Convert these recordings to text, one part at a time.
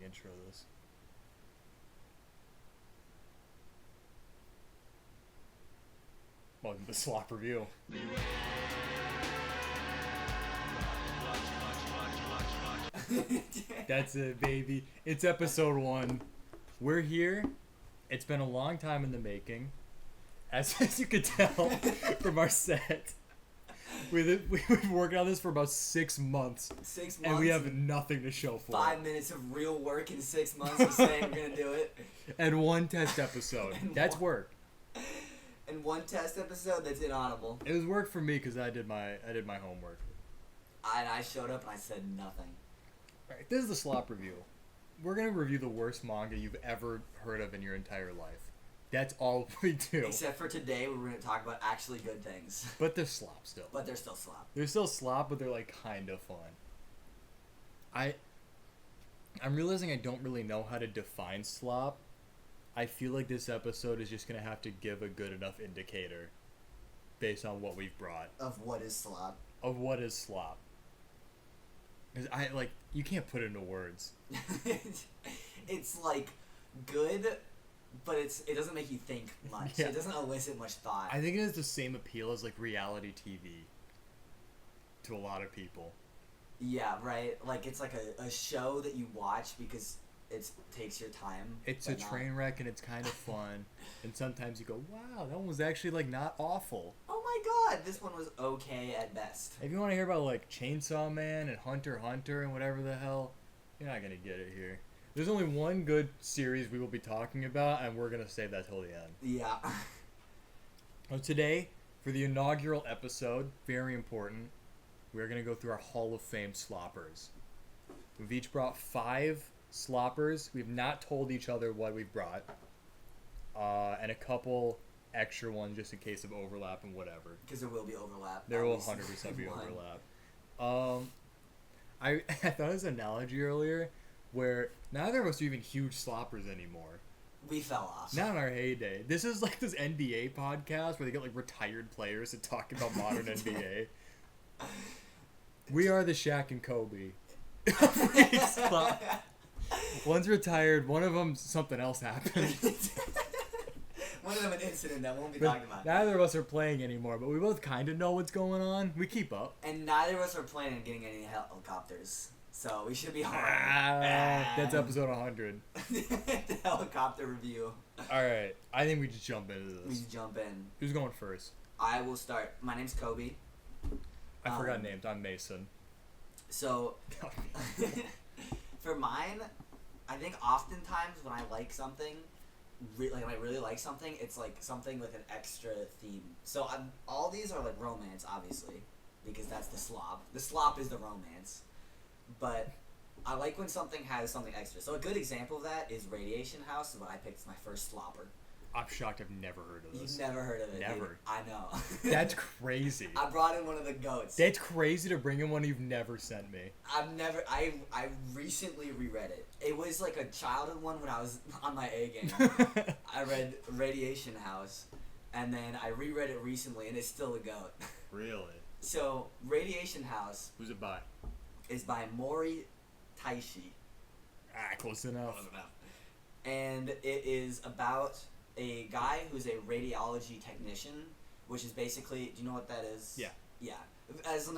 intro this. Welcome to Slop Review. That's it, baby. It's episode 1. We're here. It's been a long time in the making. As you could tell from our set. We've been working on this for about 6 months. 6 months. And we have nothing to show for 5 minutes of real work in 6 months of saying we're going to do it. And 1 test episode. That's work. And 1 test episode that's inaudible. It was work for me because I did my homework. I showed up and I said nothing. Alright, this is the Slop Review. We're going to review the worst manga you've ever heard of in your entire life. That's all we do. Except for today, we're going to talk about actually good things. But they're slop still. But they're still slop. They're still slop, but they're like kind of fun. I'm realizing I don't really know how to define slop. I feel like this episode is just going to have to give a good enough indicator based on what we've brought. Of what is slop. Of what is slop. Because you can't put it into words. It's like good, but it doesn't make you think much. Yeah. It doesn't elicit much thought. I think it has the same appeal as like reality TV to a lot of people. Yeah, right. Like it's like a show that you watch because it takes your time. It's a train wreck and it's kind of fun. And sometimes you go, wow, that one was actually like not awful. Oh my god, this one was okay at best. If you want to hear about like Chainsaw Man and Hunter x Hunter and whatever the hell, you're not going to get it here. There's only one good series we will be talking about, and we're going to save that till the end. Yeah. So today, for the inaugural episode, very important, we're going to go through our Hall of Fame sloppers. We've each brought 5 sloppers. We've not told each other what we've brought. And a couple extra ones just in case of overlap and whatever. Because there will be overlap. There will 100% be overlap. I thought of this analogy earlier where neither of us are even huge sloppers anymore. We fell off. Not in our heyday. This is like this NBA podcast where they get like retired players to talk about modern NBA. We are the Shaq and Kobe. One's retired. One of them, something else happened. One of them an incident that won't be talked about. Neither of us are playing anymore, but we both kind of know what's going on. We keep up. And neither of us are planning on getting any helicopters. So we should be alright. That's episode 100. The helicopter review. Alright, I think we just jump into this. We just jump in. Who's going first? I will start. My name's Kobe. I forgot names. I'm Mason. So, for mine, I think oftentimes when I like something, when I really like something, it's like something with an extra theme. So all these are like romance, obviously, because that's the slop. The slop is the romance. But I like when something has something extra. So a good example of that is Radiation House, is what I picked as my first slopper. I'm shocked I've never heard of this. You've never heard of it? Never. Dude. I know. That's crazy. I brought in one of the goats. That's crazy to bring in one you've never sent me. I recently reread it. It was like a childhood one when I was on my A game. I read Radiation House, and then I reread it recently, and it's still a goat. Really? So, Radiation House... Who's it by? Is by Mori Taishi. Close enough. And it is about a guy who's a radiology technician, which is basically, do you know what that is? Yeah. Yeah. As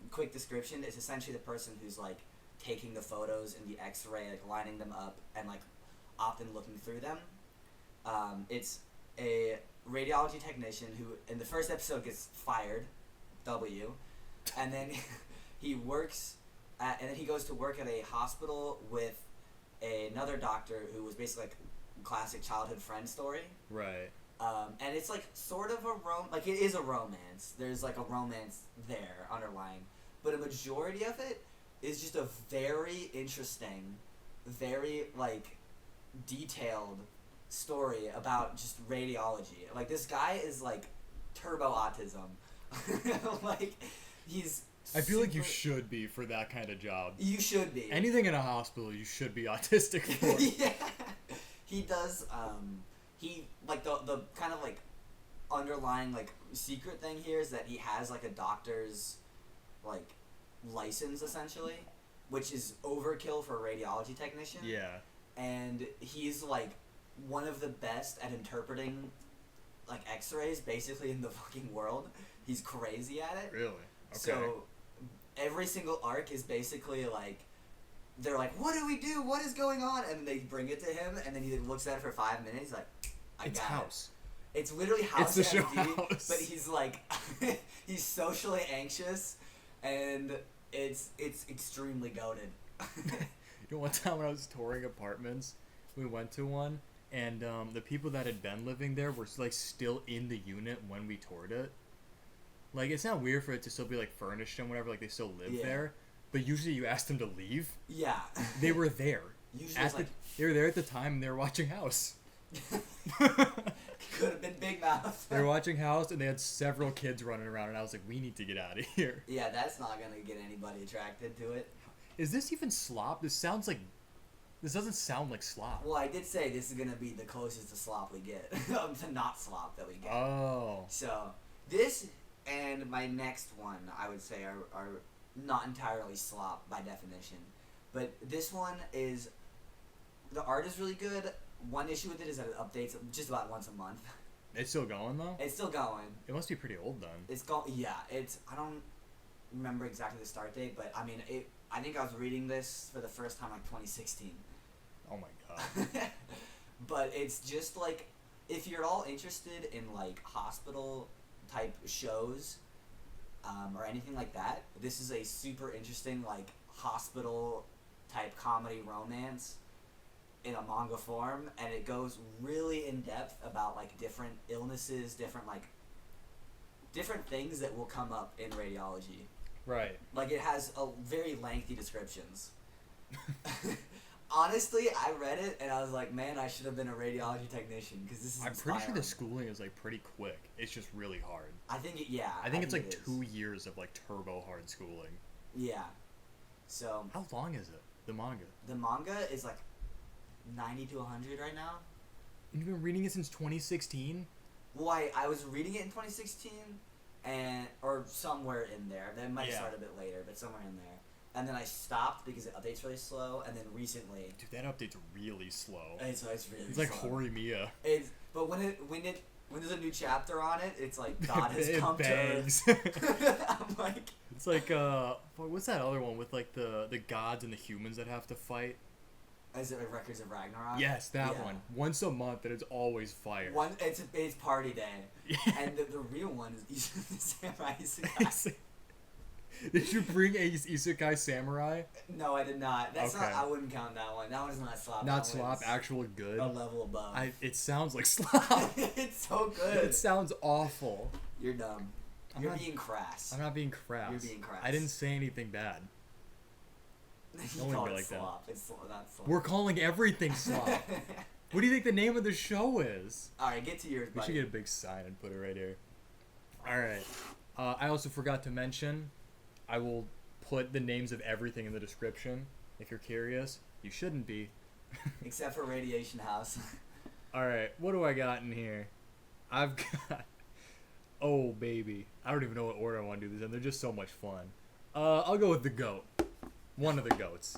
quick description, it's essentially the person who's like taking the photos in the X-ray, like lining them up, and like often looking through them. It's a radiology technician who, in the first episode, gets fired, and then he works and then he goes to work at a hospital with another doctor who was basically like classic childhood friend story. Right. And it's like sort of it is a romance. There's like a romance there underlying, but a majority of it is just a very interesting, very like detailed story about just radiology. Like this guy is like turbo autism. Like he's I feel like you should be for that kind of job. You should be. Anything in a hospital, you should be autistic for. Yeah. He does, he, like, the kind of, like, underlying, like, secret thing here is that he has, like, a doctor's, like, license, essentially. which is overkill for a radiology technician. Yeah. And he's like one of the best at interpreting like X-rays basically in the fucking world. He's crazy at it. Really? Okay. So every single arc is basically like they're like, what do we do? What is going on? And they bring it to him, and then he looks at it for 5 minutes. He's like, it's House. It's literally House. It's the show MD, House. but he's like, he's socially anxious, and it's extremely goated. You know, one time when I was touring apartments, we went to one, and the people that had been living there were like still in the unit when we toured it. Like, it's not weird for it to still be like furnished and whatever, like they still live there. But usually you ask them to leave. Yeah. They were there. Usually they were there at the time, and they were watching House. Could have been Big Mouth. They were watching House, and they had several kids running around, and I was like, we need to get out of here. Yeah, that's not going to get anybody attracted to it. Is this even Slop? This doesn't sound like Slop. Well, I did say this is going to be the closest to Slop we get. To not Slop that we get. Oh. So, this and my next one, I would say, are not entirely Slop by definition. But this one is... The art is really good. One issue with it is that it updates just about once a month. It's still going, though? It's still going. It must be pretty old, then. It's going... Yeah, it's... I don't remember exactly the start date, but, I mean, I think I was reading this for the first time, like, 2016. Oh, my God. But it's just, like... If you're at all interested in, like, hospital-type shows, or anything like that, this is a super interesting, like, hospital-type comedy romance in a manga form, and it goes really in depth about like different illnesses, different things that will come up in radiology. Right. Like it has a very lengthy descriptions. Honestly, I read it and I was like, man, I should have been a radiology technician because this is. I'm inspiring. pretty sure the schooling is like pretty quick. It's just really hard. I think it. Yeah. I think it's like 2 years of like turbo hard schooling. Yeah. So. How long is it? The manga. The manga is like 90 to 100 right now. And you've been reading it since 2016? Well, I was reading it in 2016, or somewhere in there. That might start a bit later, but somewhere in there. And then I stopped because it updates really slow. And then recently, dude, that update's really slow. It's really. It's slow. like Horimiya. But when there's a new chapter on it, it's like God has come bangs. to Earth. I'm like. It's like what's that other one with like the gods and the humans that have to fight? Is it like Records of Ragnarok? Yes, that one. Once a month, and it's always fire. It's party day. Yeah. And the real one is Ichizu Samurai Isekai. Did you bring Isekai Samurai? No, I did not. That's okay. not. I wouldn't count that one. That one's not Slop. Not Slop. Actual good. A level above. It sounds like Slop. It's so good. It sounds awful. You're dumb. You're being crass. I'm not being crass. You're being crass. I didn't say anything bad. Don't call it like Slop. It's not Slop. We're calling everything Slop. What do you think the name of the show is? Alright, get to yours, buddy. We should get a big sign and put it right here. Alright. I also forgot to mention, I will put the names of everything in the description. If you're curious, you shouldn't be. Except for Radiation House. Alright, what do I got in here? I've got... Oh, baby. I don't even know what order I want to do this in. They're just so much fun. I'll go with the GOAT. One of the GOATs.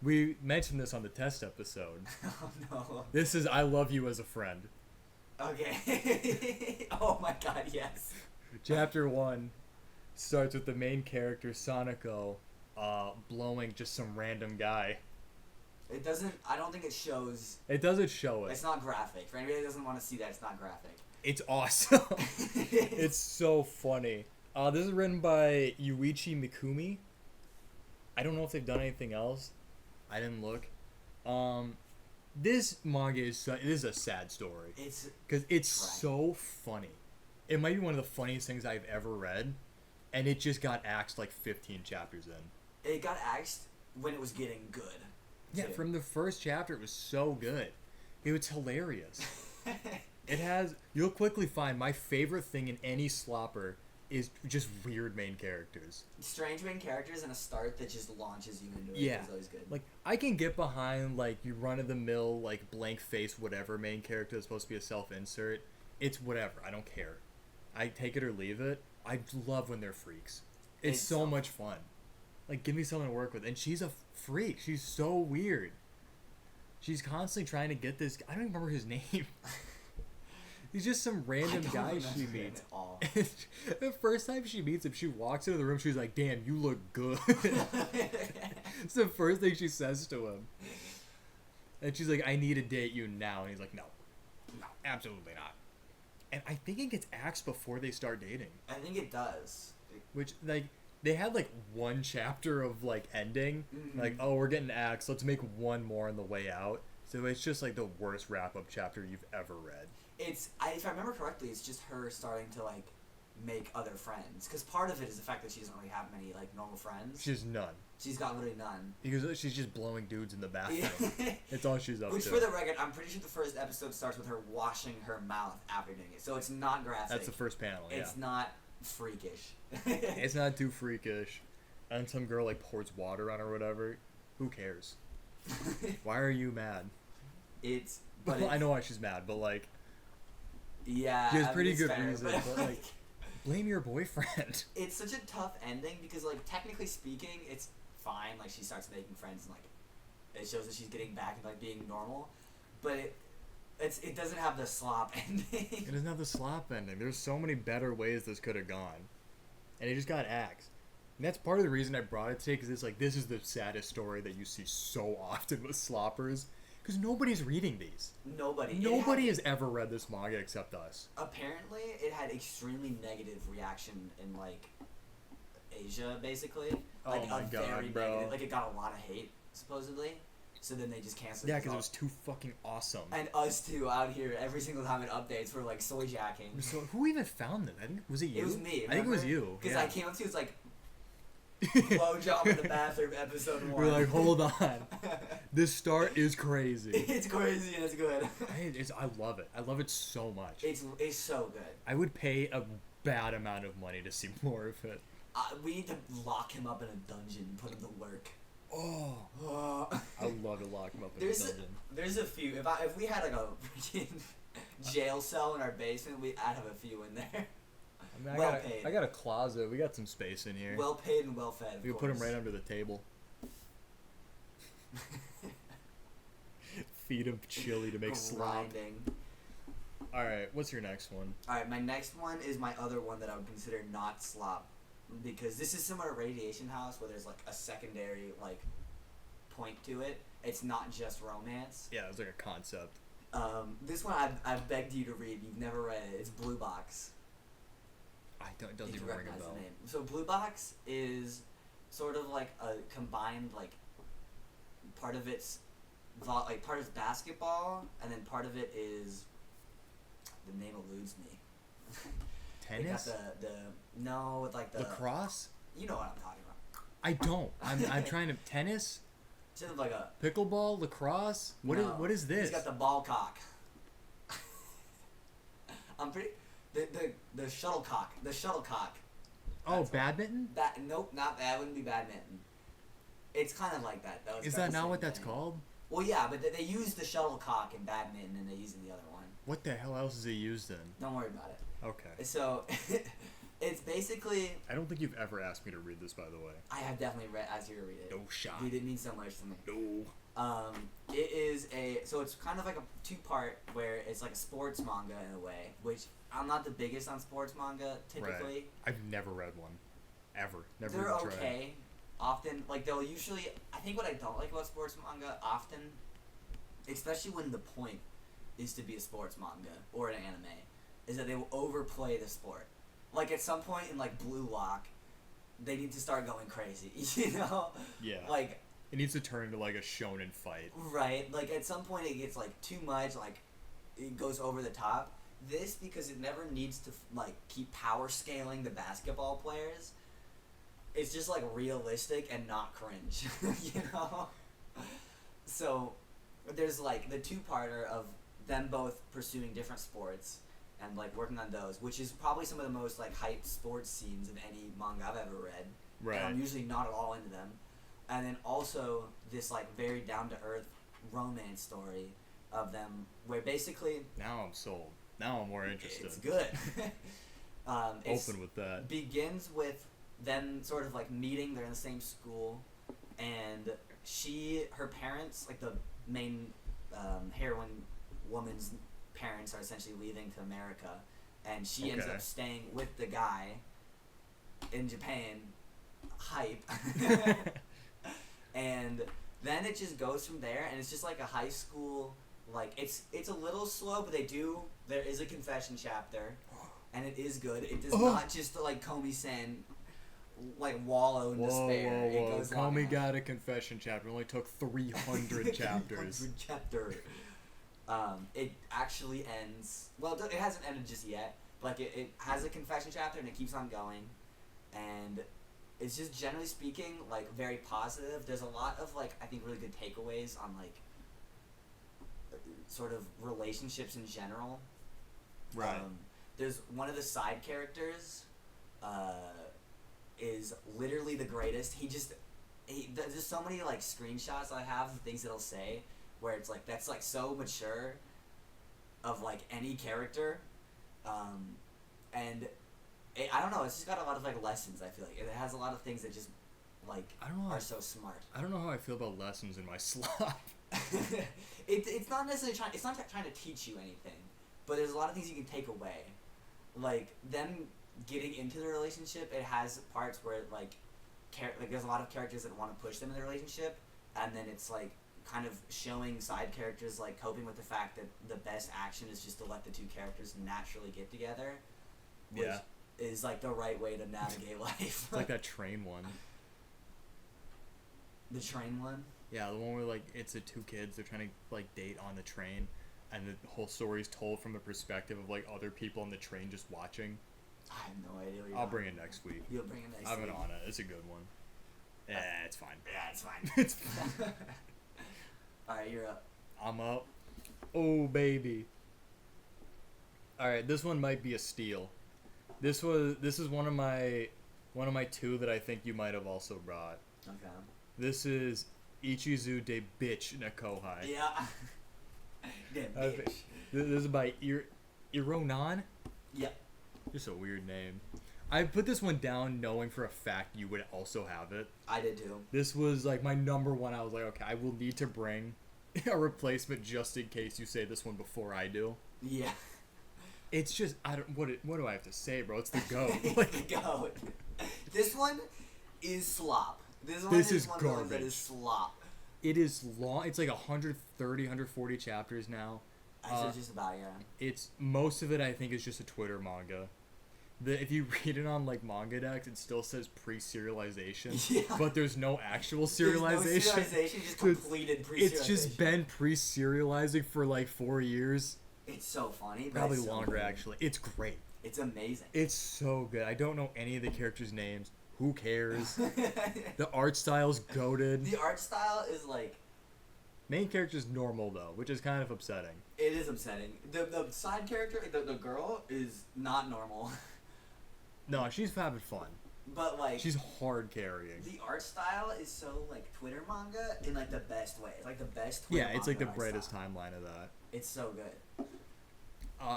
We mentioned this on the test episode. Oh, no. This is I Love You as a Friend. Okay. Oh, my God, yes. Chapter 1 starts with the main character, Sanako, blowing just some random guy. It doesn't... I don't think it shows... It doesn't show it. It's not graphic. For anybody that doesn't want to see that, it's not graphic. It's awesome. It's so funny. This is written by Yuichi Mikumi. I don't know if they've done anything else. I didn't look. This manga is a sad story. Because it's so funny. It might be one of the funniest things I've ever read, and it just got axed like 15 chapters in. It got axed when it was getting good. Yeah, from the first chapter, it was so good. It was hilarious. You'll quickly find my favorite thing in any slopper is just weird main characters. Strange main characters and a start that just launches you into it. Yeah. Is always good. Like, I can get behind, like, you run-of-the-mill, like, blank face, whatever main character is supposed to be a self-insert. It's whatever. I don't care. I take it or leave it. I love when they're freaks. It's so much fun. Like, give me someone to work with. And she's a freak. She's so weird. She's constantly trying to get this. I don't even remember his name. He's just some random guy she meets. The first time she meets him, she walks into the room. She's like, "Damn, you look good." It's the first thing she says to him. And she's like, "I need to date you now." And he's like, "No, absolutely not." And I think it gets axed before they start dating. I think it does. Which, like, they had like one chapter of like ending, like, oh, we're getting axed. Let's make one more on the way out. So it's just like the worst wrap up chapter you've ever read. If I remember correctly, it's just her starting to like make other friends. Because part of it is the fact that she doesn't really have many like normal friends. She's none. She's got literally none. Because she's just blowing dudes in the bathroom. It's all she's up Which, to. for the record, I'm pretty sure the first episode starts with her washing her mouth after doing it. So it's not graphic. That's the first panel. Yeah. It's not freakish. It's not too freakish. And some girl like pours water on her or whatever. Who cares? Why are you mad? I know why she's mad, but like. Yeah, she has pretty good fair, reason, but like, blame your boyfriend. It's such a tough ending because, like, technically speaking, it's fine. Like, she starts making friends and like, it shows that she's getting back and like being normal, but it doesn't have the slop ending. It doesn't have the slop ending. There's so many better ways this could have gone, and it just got axed. And that's part of the reason I brought it today, because it's like, this is the saddest story that you see so often with sloppers. Because nobody's reading these. Nobody has ever read this manga except us. Apparently, it had extremely negative reaction in, like, Asia, basically. Like, oh my god, bro. Negative, like, it got a lot of hate, supposedly. So then they just canceled it. Yeah, because it was too fucking awesome. And us, too, out here, every single time it updates, we're, like, soy jacking. So, who even found it? I think, was it you? It was me, remember? I think it was you. Because I came up to you, it's like, blowjob in the bathroom, episode 1. We're like, hold on. This start is crazy. It's crazy and it's good. I love it. I love it so much. It's so good. I would pay a bad amount of money to see more of it. We need to lock him up in a dungeon and put him to work. Oh. I'd love to lock him up in a dungeon. There's a few. If we had like a freaking jail cell in our basement, I'd have a few in there. I mean, I got a closet. We got some space in here. Well paid and well fed. We can put him right under the table. Feed him chili to make slop. Alright, what's your next one? Alright, my next one is my other one that I would consider not slop. Because this is similar to Radiation House, where there's like a secondary like point to it. It's not just romance. Yeah, it's like a concept. This one I've begged you to read. You've never read it. It's Blue Box. It doesn't even ring a bell. The name. So Blue Box is sort of like a combined, like, part of it's part of basketball, and then part of it is, the name eludes me. Tennis? No, with like the lacrosse? You know what I'm talking about. I don't. I'm trying to tennis. Sort of like a pickleball, lacrosse. What is this? He's got the ball cock. I'm pretty. The shuttlecock. The shuttlecock. Oh, badminton? Nope, not that. Wouldn't be badminton. It's kind of like that though. Is that not what that's called? Well, yeah, but they use the shuttlecock in badminton, and they use it in the other one. What the hell else is it used in? Don't worry about it. Okay. So, it's basically. I don't think you've ever asked me to read this, by the way. I have definitely asked you to read it. No shot. Dude, it means so much to me. No. It is so it's kind of like a two-part where it's like a sports manga in a way, which I'm not the biggest on sports manga typically. Right. I've never read one, ever. Never. They're even okay. Tried. Often, like they'll usually. I think what I don't like about sports manga often, especially when the point is to be a sports manga or an anime, is that they will overplay the sport. Like at some point in like Blue Lock, they need to start going crazy. You know? Yeah. Like. It needs to turn into like a shonen fight. Right. Like at some point it gets like too much. Like it goes over the top. This, because it never needs to like keep power scaling the basketball players, it's just like realistic and not cringe. You know? So there's like the two-parter of them both pursuing different sports and like working on those, which is probably some of the most like hyped sports scenes of any manga I've ever read. Right. And I'm usually not at all into them. And then also this like very down-to-earth romance story of them where basically... Now I'm sold. Now I'm more interested. It's good. Open with that. Begins with them sort of like meeting. They're in the same school, and her parents, like the main heroine woman's parents, are essentially leaving to America, and she ends up staying with the guy in Japan. Hype. And then it just goes from there, and it's just like a high school, like it's a little slow, but there is a confession chapter, and it is good. It does not just like Komi-san like wallow in despair. It goes Komi got a confession chapter. It only took 300 chapters. 300 chapter. It actually ends. Well, it hasn't ended just yet. Like it has a confession chapter, and it keeps on going, and it's just generally speaking like very positive. There's a lot of like I think really good takeaways on like sort of relationships in general. Right. There's one of the side characters is literally the greatest. There's just so many like screenshots I have of things that he'll say where it's like that's like so mature of like any character, and I don't know. It's just got a lot of like lessons. I feel like it has a lot of things that just like are so smart. I don't know how I feel about lessons in my slop. It's not necessarily trying to teach you anything, but there's a lot of things you can take away. Like them getting into the relationship, it has parts where like there's a lot of characters that want to push them in the relationship, and then it's like kind of showing side characters like coping with the fact that the best action is just to let the two characters naturally get together. Which is like the right way to navigate life. It's like that train one. The train one? Yeah, the one where like it's the two kids, they're trying to like date on the train, and the whole story is told from the perspective of like other people on the train just watching. I have no idea what you're I'll bring it next week. You'll bring it next week? I'm on it. It's a good one. Yeah, it's fine. Yeah, it's fine. It's fine. Alright, you're up. I'm up. Oh, baby. Alright, this one might be a steal. This is one of my two that I think you might have also brought. Okay. This is Ichizu de Bitch na Kohai. Yeah. De bitch. This is by Ironan? Yep. Just a weird name. I put this one down knowing for a fact you would also have it. I did too. This was like my number one. I was like, okay, I will need to bring a replacement just in case you say this one before I do. Yeah. It's just what do I have to say, bro? It's the GOAT. It's the GOAT. This one is slop. This is one garbage. That is slop. It is long. It's like 130, 140 chapters now. I said just about, yeah. It's most of it I think is just a Twitter manga. If you read it on like Manga Dex, it still says pre-serialization, but there's no actual serialization. There's no serialization, just completed pre-serialization. It's just been pre-serializing for like 4 years. It's so funny. Probably it's longer, so actually. It's great. It's amazing. It's so good. I don't know any of the characters' names. Who cares? The art style's goated. The art style is like... Main character's normal, though, which is kind of upsetting. It is upsetting. The side character, the girl, is not normal. No, she's having fun. But, like... She's hard carrying. The art style is so, like, Twitter manga in, like, the best way. It's, like, the best Twitter manga. Yeah, it's, like, the brightest style. timeline of that. It's so good.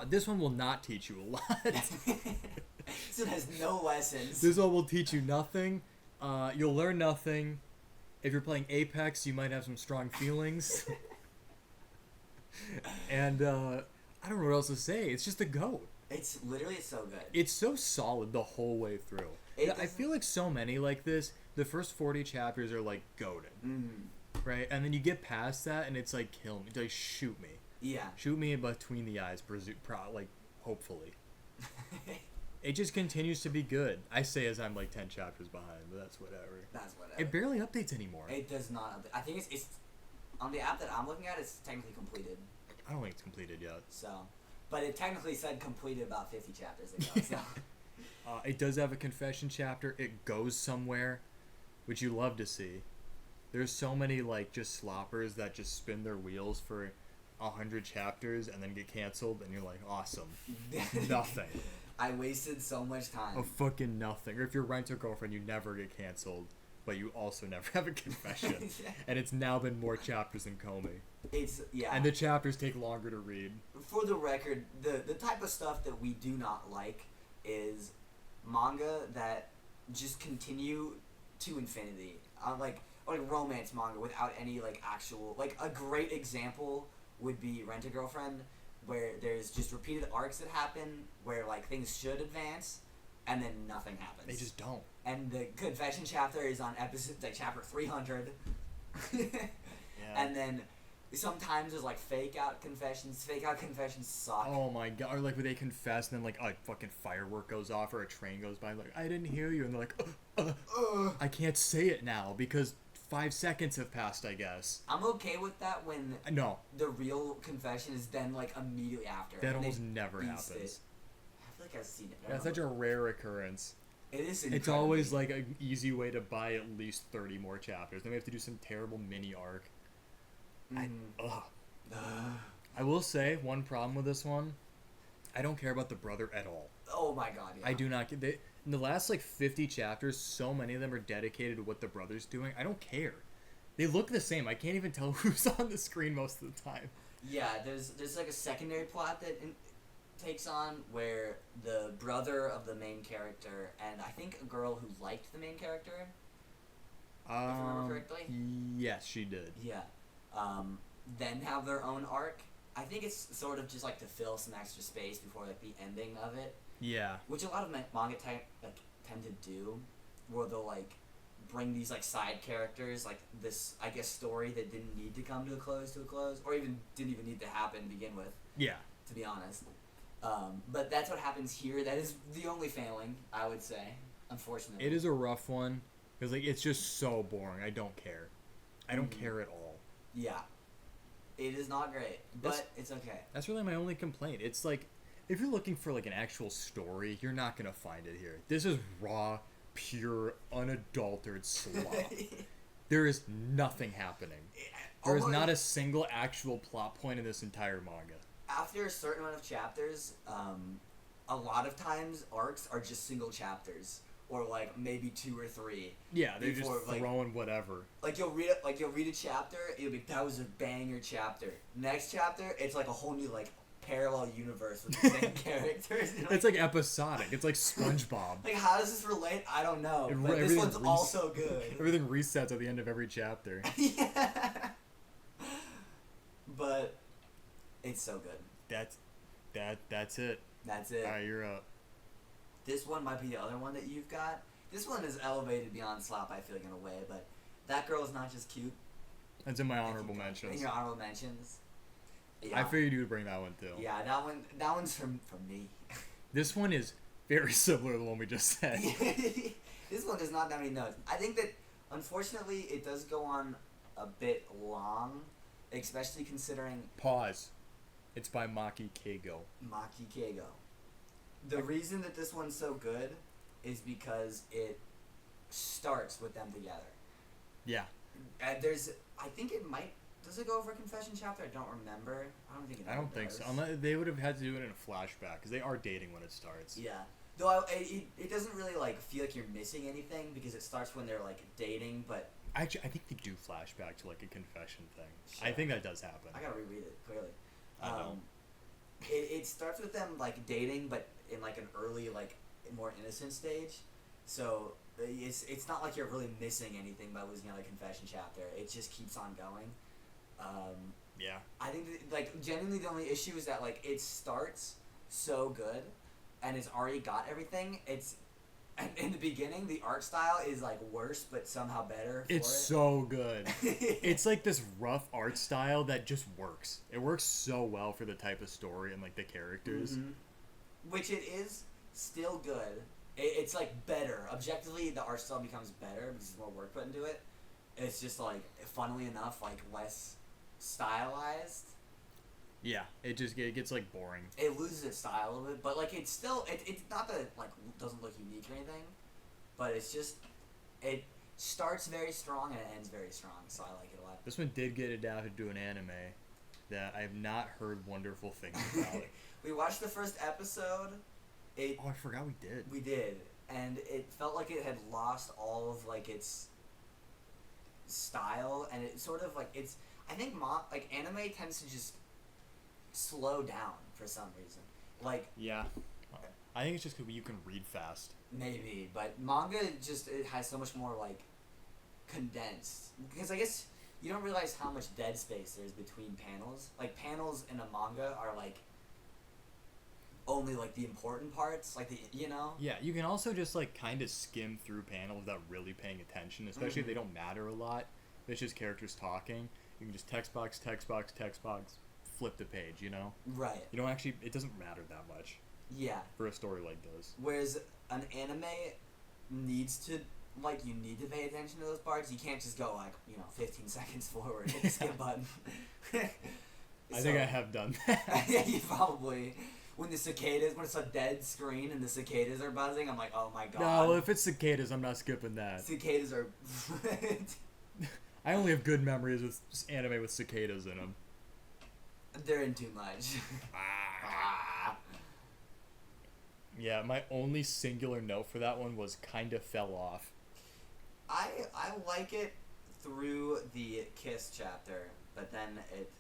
This one will not teach you a lot. This one has no lessons. This one will teach you nothing. You'll learn nothing. If you're playing Apex, you might have some strong feelings. And, I don't know what else to say. It's just a GOAT. It's literally so good. It's so solid the whole way through. I feel like so many like this, the first 40 chapters are like goated. Mm-hmm. Right? And then you get past that and it's like kill me. Like shoot me. Yeah. Shoot me in between the eyes, like hopefully. It just continues to be good. I say as I'm like 10 chapters behind, but that's whatever. That's whatever. It barely updates anymore. It does not update. I think it's on the app that I'm looking at, it's technically completed. I don't think it's completed yet. So, but it technically said completed about 50 chapters ago. So. It does have a confession chapter. It goes somewhere, which you love to see. There's so many like just sloppers that just spin their wheels for 100 chapters and then get canceled, and you're like, awesome. Nothing. I wasted so much time. Oh, fucking nothing. Or if you're Rent-A-Girlfriend, you never get canceled, but you also never have a confession. And it's now been more chapters than Komi. Yeah. And the chapters take longer to read. For the record, the type of stuff that we do not like is manga that just continue to infinity. Like romance manga without any like actual like a great example would be Rent a Girlfriend, where there's just repeated arcs that happen where like things should advance, and then nothing happens. They just don't. And the confession chapter is on episode like chapter 300. Yeah. And then sometimes there's like fake out confessions. Fake out confessions suck. Oh my god! Or like when they confess and then like a fucking firework goes off or a train goes by, like I didn't hear you, and they're like, I can't say it now because 5 seconds have passed. I guess. I'm okay with that when No. the real confession is then like immediately after. That and almost they never beast happens. it. I feel like I've seen it. But I That's don't such a know. rare occurrence. It is. It's always like an easy way to buy at least 30 more chapters. Then we have to do some terrible mini arc. I will say one problem with this one. I don't care about the brother at all. Oh my god! Yeah. I do not. In the last like 50 chapters, so many of them are dedicated to what the brother's doing. I don't care. They look the same. I can't even tell who's on the screen most of the time. Yeah, there's like a secondary plot that takes on where the brother of the main character and I think a girl who liked the main character. If I remember correctly. Yes, she did. Yeah. Then have their own arc. I think it's sort of just like to fill some extra space before like the ending of it, Yeah. which a lot of manga tend to do, where they'll like bring these like side characters, like this I guess story that didn't need to come to a close, or even didn't even need to happen to begin with. Yeah. To be honest, but that's what happens here. That is the only failing, I would say, unfortunately. It is a rough one because like it's just so boring. I don't care. I don't care at all. Yeah. It is not great, but it's okay. That's really my only complaint. It's like, if you're looking for like an actual story, you're not gonna find it here. This is raw, pure, unadulterated slop. There is nothing happening. There is not a single actual plot point in this entire manga. After a certain amount of chapters, a lot of times arcs are just single chapters, or like maybe 2 or 3. Yeah, they're just like, throwing whatever. Like you'll read a chapter, it'll be that was a banger chapter. Next chapter, it's like a whole new like parallel universe with the same characters. You know? It's like episodic. It's like SpongeBob. Like how does this relate? I don't know. But this Everything one's also good. Everything resets at the end of every chapter. Yeah. But it's so good. That's it. That's it. Alright, you're up. This one might be the other one that you've got. This one is elevated beyond Slop, I feel like, in a way, but that girl is not just cute. That's in my honorable mentions. In your honorable mentions. Yeah. I figured you would bring that one too. Yeah, that one's from me. This one is very similar to the one we just said. This one does not that many notes. I think that, unfortunately, it does go on a bit long, especially considering... Pause. It's by Maki Keigo. Maki Keigo. The reason that this one's so good is because it starts with them together. Yeah. I think it might... Does it go over a confession chapter? I don't remember. I don't think it I don't think so. Unless they would have had to do it in a flashback because they are dating when it starts. Yeah. Though it doesn't really like feel like you're missing anything because it starts when they're like dating, but... Actually, I think they do flashback to like a confession thing. Sure. I think that does happen. I gotta reread it, clearly. I know. It starts with them like dating, but in like an early, like more innocent stage. So it's not like you're really missing anything by losing out a confession chapter. It just keeps on going. Yeah. I think that, like genuinely the only issue is that like it starts so good, and it's already got everything. And in the beginning, the art style is like worse, but somehow better. It's so good. It's like this rough art style that just works. It works so well for the type of story and like the characters. Mm-hmm. Which it is still good. It's like better. Objectively, the art style becomes better because there's more work put into it. It's just like, funnily enough, like less stylized. Yeah, it gets like boring. It loses its style a little bit, but like it's still it's not that it like doesn't look unique or anything, but it's just it starts very strong and it ends very strong, so I like it a lot. This one did get adapted to an anime that I have not heard wonderful things about. We watched the first episode. I forgot we did. We did, and it felt like it had lost all of like its style, and it sort of like it's. I think anime tends to just slow down for some reason. Like yeah, I think it's just because you can read fast. Maybe, but manga just it has so much more like condensed because I guess you don't realize how much dead space there's between panels. Like panels in a manga are like only like the important parts, like the Yeah, you can also just like kind of skim through panels without really paying attention, especially if they don't matter a lot. It's just characters talking. You can just text box, flip the page. Right. You don't actually. It doesn't matter that much. Yeah. For a story like this. Whereas an anime needs to like you need to pay attention to those parts. You can't just go like 15 seconds forward, hit the skip button. I think I have done that. Yeah, you probably. When the cicadas, when it's a dead screen and the cicadas are buzzing, I'm like, oh my god. No, if it's cicadas, I'm not skipping that. Cicadas are. I only have good memories with anime with cicadas in them. They're in too much. Yeah, my only singular note for that one was kinda fell off. I like it through the kiss chapter, but then it,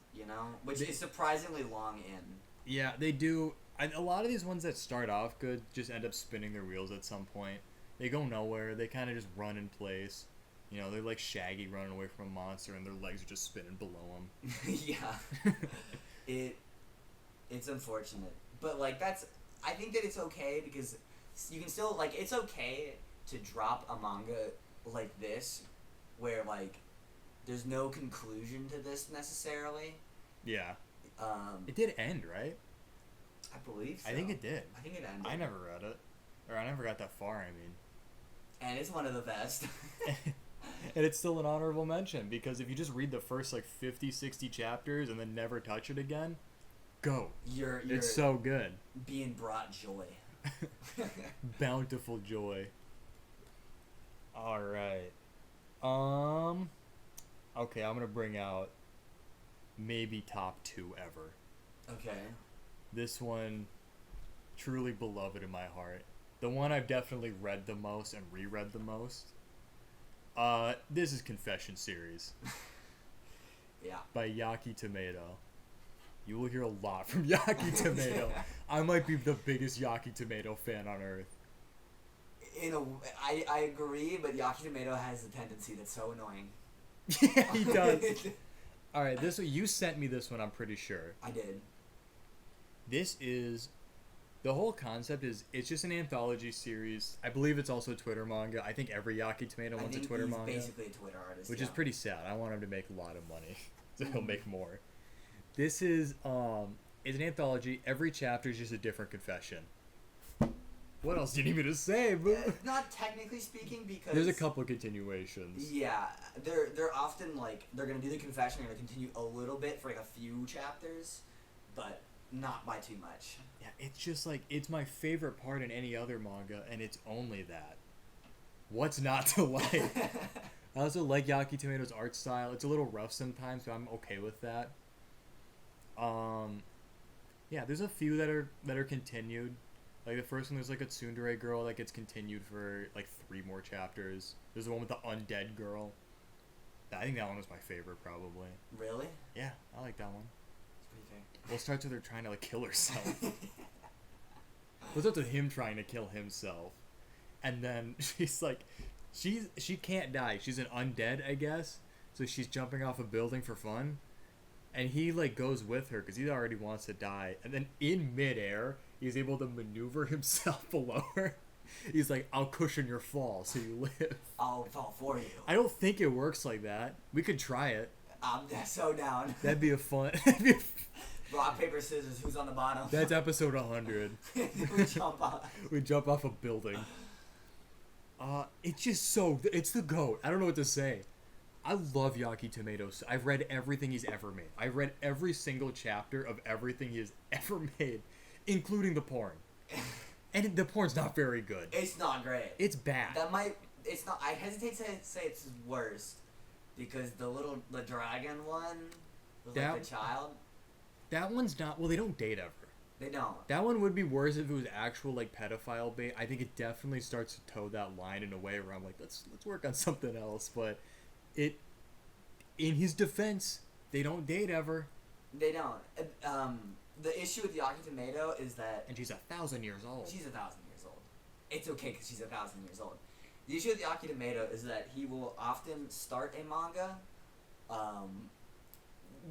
which is surprisingly long in. Yeah, they do. A lot of these ones that start off good just end up spinning their wheels at some point. They go nowhere. They kind of just run in place. They're like Shaggy running away from a monster, and their legs are just spinning below them. Yeah, it's unfortunate, but like I think that it's okay because you can still like it's okay to drop a manga like this, where like there's no conclusion to this necessarily. Yeah. It did end, right? I believe so. I think it did. I think it ended. I never read it. Or I never got that far, I mean. And it's one of the best. And it's still an honorable mention, because if you just read the first, 50, 60 chapters and then never touch it again, go. It's so good. Being brought joy. Bountiful joy. Alright. Okay, I'm gonna bring out maybe top 2 ever. Okay. This one, truly beloved in my heart. The one I've definitely read the most and reread the most. This is Confession Series. Yeah. By Yaki Tomato. You will hear a lot from Yaki Tomato. I might be the biggest Yaki Tomato fan on earth. I agree, but Yaki Tomato has a tendency that's so annoying. Yeah, he does. Alright, you sent me this one, I'm pretty sure. I did. This is... The whole concept is, it's just an anthology series. I believe it's also Twitter manga. I think every Yaki Tomato wants a Twitter manga. He's basically a Twitter artist. Which is pretty sad. I want him to make a lot of money. So he'll make more. This is it's an anthology. Every chapter is just a different confession. What else do you need me to say? Not technically speaking, because... There's a couple continuations. Yeah. They're often, they're going to do the confession, they're going to continue a little bit for, a few chapters, but not by too much. Yeah, it's just, it's my favorite part in any other manga, and it's only that. What's not to like? I also like Yaki Tomato's art style. It's a little rough sometimes, but I'm okay with that. Yeah, there's a few that are continued. Like, the first one, there's, a tsundere girl that gets continued for, 3 more chapters. There's the one with the undead girl. I think that one was my favorite, probably. Really? Yeah, I like that one. It's pretty fair. Well, it starts with her trying to, kill herself. It starts with him trying to kill himself. And then she's, she can't die. She's an undead, I guess. So she's jumping off a building for fun. And he, goes with her because he already wants to die. And then in midair, he's able to maneuver himself below her. He's like, I'll cushion your fall so you live. I'll fall for you. I don't think it works like that. We could try it. I'm so down. That'd be a fun... Rock, paper, scissors, who's on the bottom? That's episode 100. We jump off a building. It's just so... It's the GOAT. I don't know what to say. I love Yaki Tomato. I've read everything he's ever made. I've read every single chapter of everything he has ever made, including the porn. And the porn's not very good. It's not great. It's bad. It's not. I hesitate to say it's his worst, because the dragon one was the child. That one's not. Well, they don't date ever. They don't. That one would be worse if it was actual pedophile bait. I think it definitely starts to toe that line in a way where I'm like, let's work on something else. But in his defense, they don't date ever. They don't. The issue with Yaki Tomato is that And she's 1,000 years old. she's 1,000 years old. It's okay because she's 1,000 years old. The issue with Yaki Tomato is that he will often start a manga,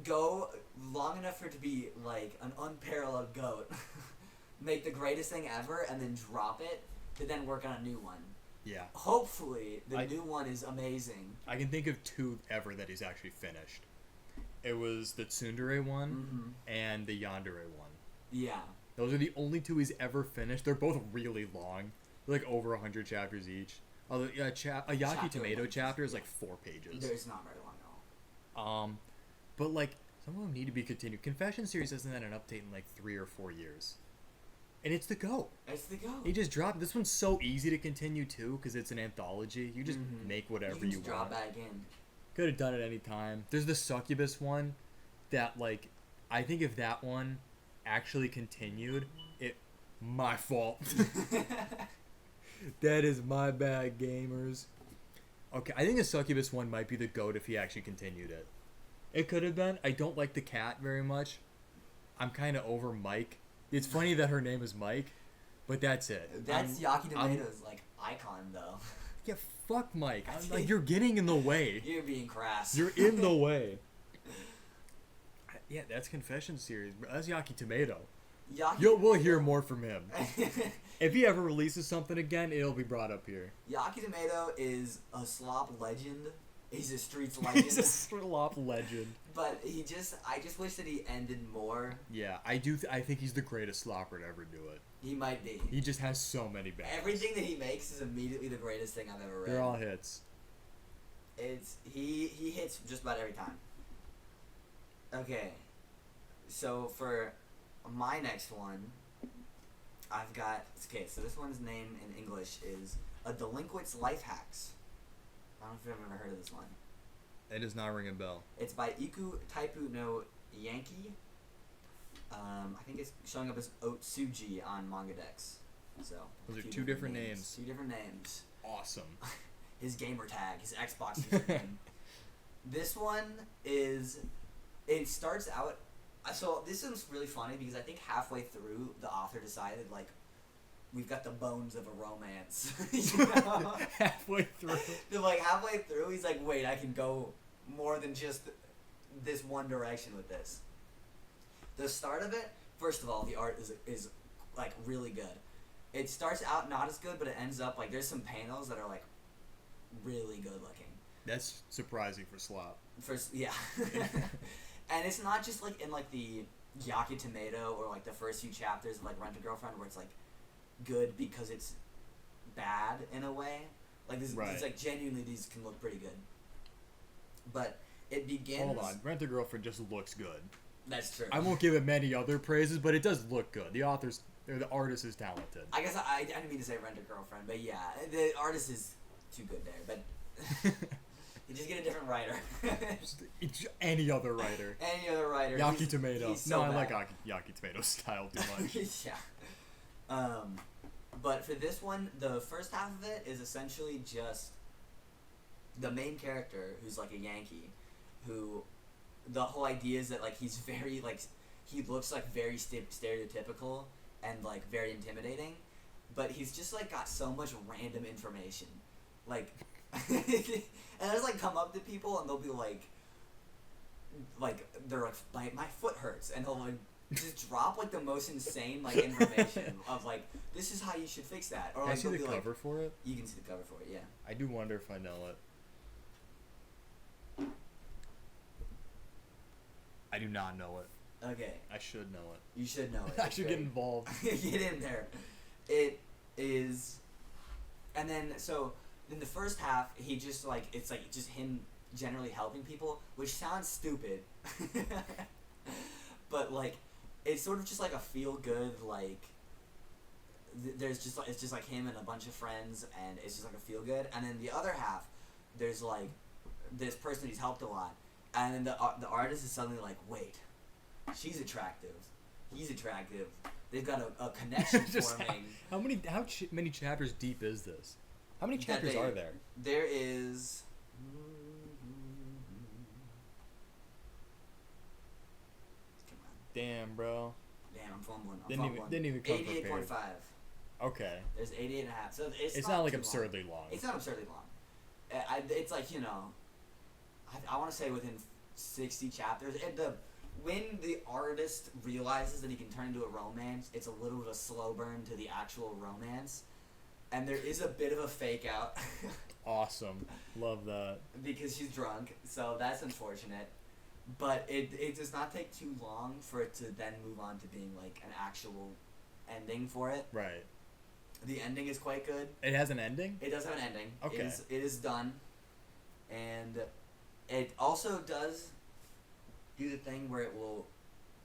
go long enough for it to be like an unparalleled goat, make the greatest thing ever, and then drop it to then work on a new one. Yeah. Hopefully, the new one is amazing. I can think of 2 ever that he's actually finished. It was the Tsundere one and the Yandere one. Yeah. Those are the only 2 he's ever finished. They're both really long. They're like over 100 chapters each. Although a Yaki Tomato chapter is like 4 pages. It's not very long at all. But like some of them need to be continued. Confession series hasn't had an update in like 3 or 4 years. And it's the GOAT. It's the GOAT. He just dropped. This one's so easy to continue too because it's an anthology. You just make whatever you want. Drop back in. Could have done it any time. There's the Succubus one that like I think if that one actually continued, my fault. That is my bad, gamers. Okay, I think the Succubus one might be the GOAT if he actually continued it. It could have been. I don't like the cat very much. I'm kind of over Mike. It's funny that her name is Mike, but that's it. That's Yaki Tomato's like icon though. Yeah, fuck Mike. I'm like, you're getting in the way. You're being crass. You're in the way. Yeah, that's Confession series. That's Yaki Tomato. We'll hear more from him. If he ever releases something again, it'll be brought up here. Yaki Tomato is a slop legend. He's a streets legend. He's a slop legend. But I just wish that he ended more. Yeah, I do. I think he's the greatest slopper to ever do it. He might be. He just has so many bags. Everything that he makes is immediately the greatest thing I've ever read. They're all hits. He hits just about every time. Okay, so for my next one, I've got so this one's name in English is A Delinquent's Life Hacks. I don't know if you've ever heard of this one. It does not ring a bell. It's by Iku Taipu no Yankee. I think it's showing up as Otsuji on Manga Dex. So those are 2 different names. 2 different names. Awesome. His gamer tag, his Xbox username. This one is. It starts out. So this one's really funny because I think halfway through the author decided like, we've got the bones of a romance. You know? Halfway through. So like halfway through, he's like, wait, I can go more than just this one direction with this. The start of it, first of all, the art is like really good. It starts out not as good, but it ends up like there's some panels that are like really good looking. That's surprising for Slop. Yeah. And it's not just like in like the Yaki Tomato or like the first few chapters of like Rent a Girlfriend where it's like good because it's bad in a way. Like this, right. It's like genuinely these can look pretty good. But it begins. Hold on, Rent a Girlfriend just looks good. That's true. I won't give it many other praises, but it does look good. The artist is talented. I guess I didn't mean to say Rent a Girlfriend, but yeah, the artist is too good there. But you just get a different writer. Any other writer. Any other writer. Yaki Tomato. He's so I bad. like Yaki Tomato's style too much. Yeah. But for this one, the first half of it is essentially just the main character, who's like a Yankee, who the whole idea is that like he's very like he looks like very stereotypical and like very intimidating, but he's just like got so much random information, like and I just like come up to people and they'll be like they're like my foot hurts, and he'll like just drop like the most insane like information of like this is how you should fix that. Or Can like I see the be cover like, for it? You can see the cover for it, yeah. I do wonder if I know it. I do not know it. Okay. I should know it. You should know it. I should get involved. Get in there. It is, and then so in the first half he just like it's like just him generally helping people, which sounds stupid, but like it's sort of just like a feel good like. There's just like it's just like him and a bunch of friends, and it's just like a feel good. And then the other half, there's like this person he's helped a lot, and then the artist is suddenly like, wait, she's attractive, he's attractive. They've got a connection forming. How many chapters deep is this? How many chapters are there? There is. Damn, bro. Damn, I'm fumbling. Didn't even come 88.5. prepared. Okay. There's 88 and a half. So It's not like too absurdly long. It's not absurdly long. It's like, you know, I want to say within 60 chapters. When the artist realizes that he can turn into a romance, it's a little bit of a slow burn to the actual romance. And there is a bit of a fake out. Awesome. Love that. Because she's drunk, so that's unfortunate. But it does not take too long for it to then move on to being like an actual ending for it. Right. The ending is quite good. It has an ending? It does have an ending. Okay. It is done. And it also does do the thing where it will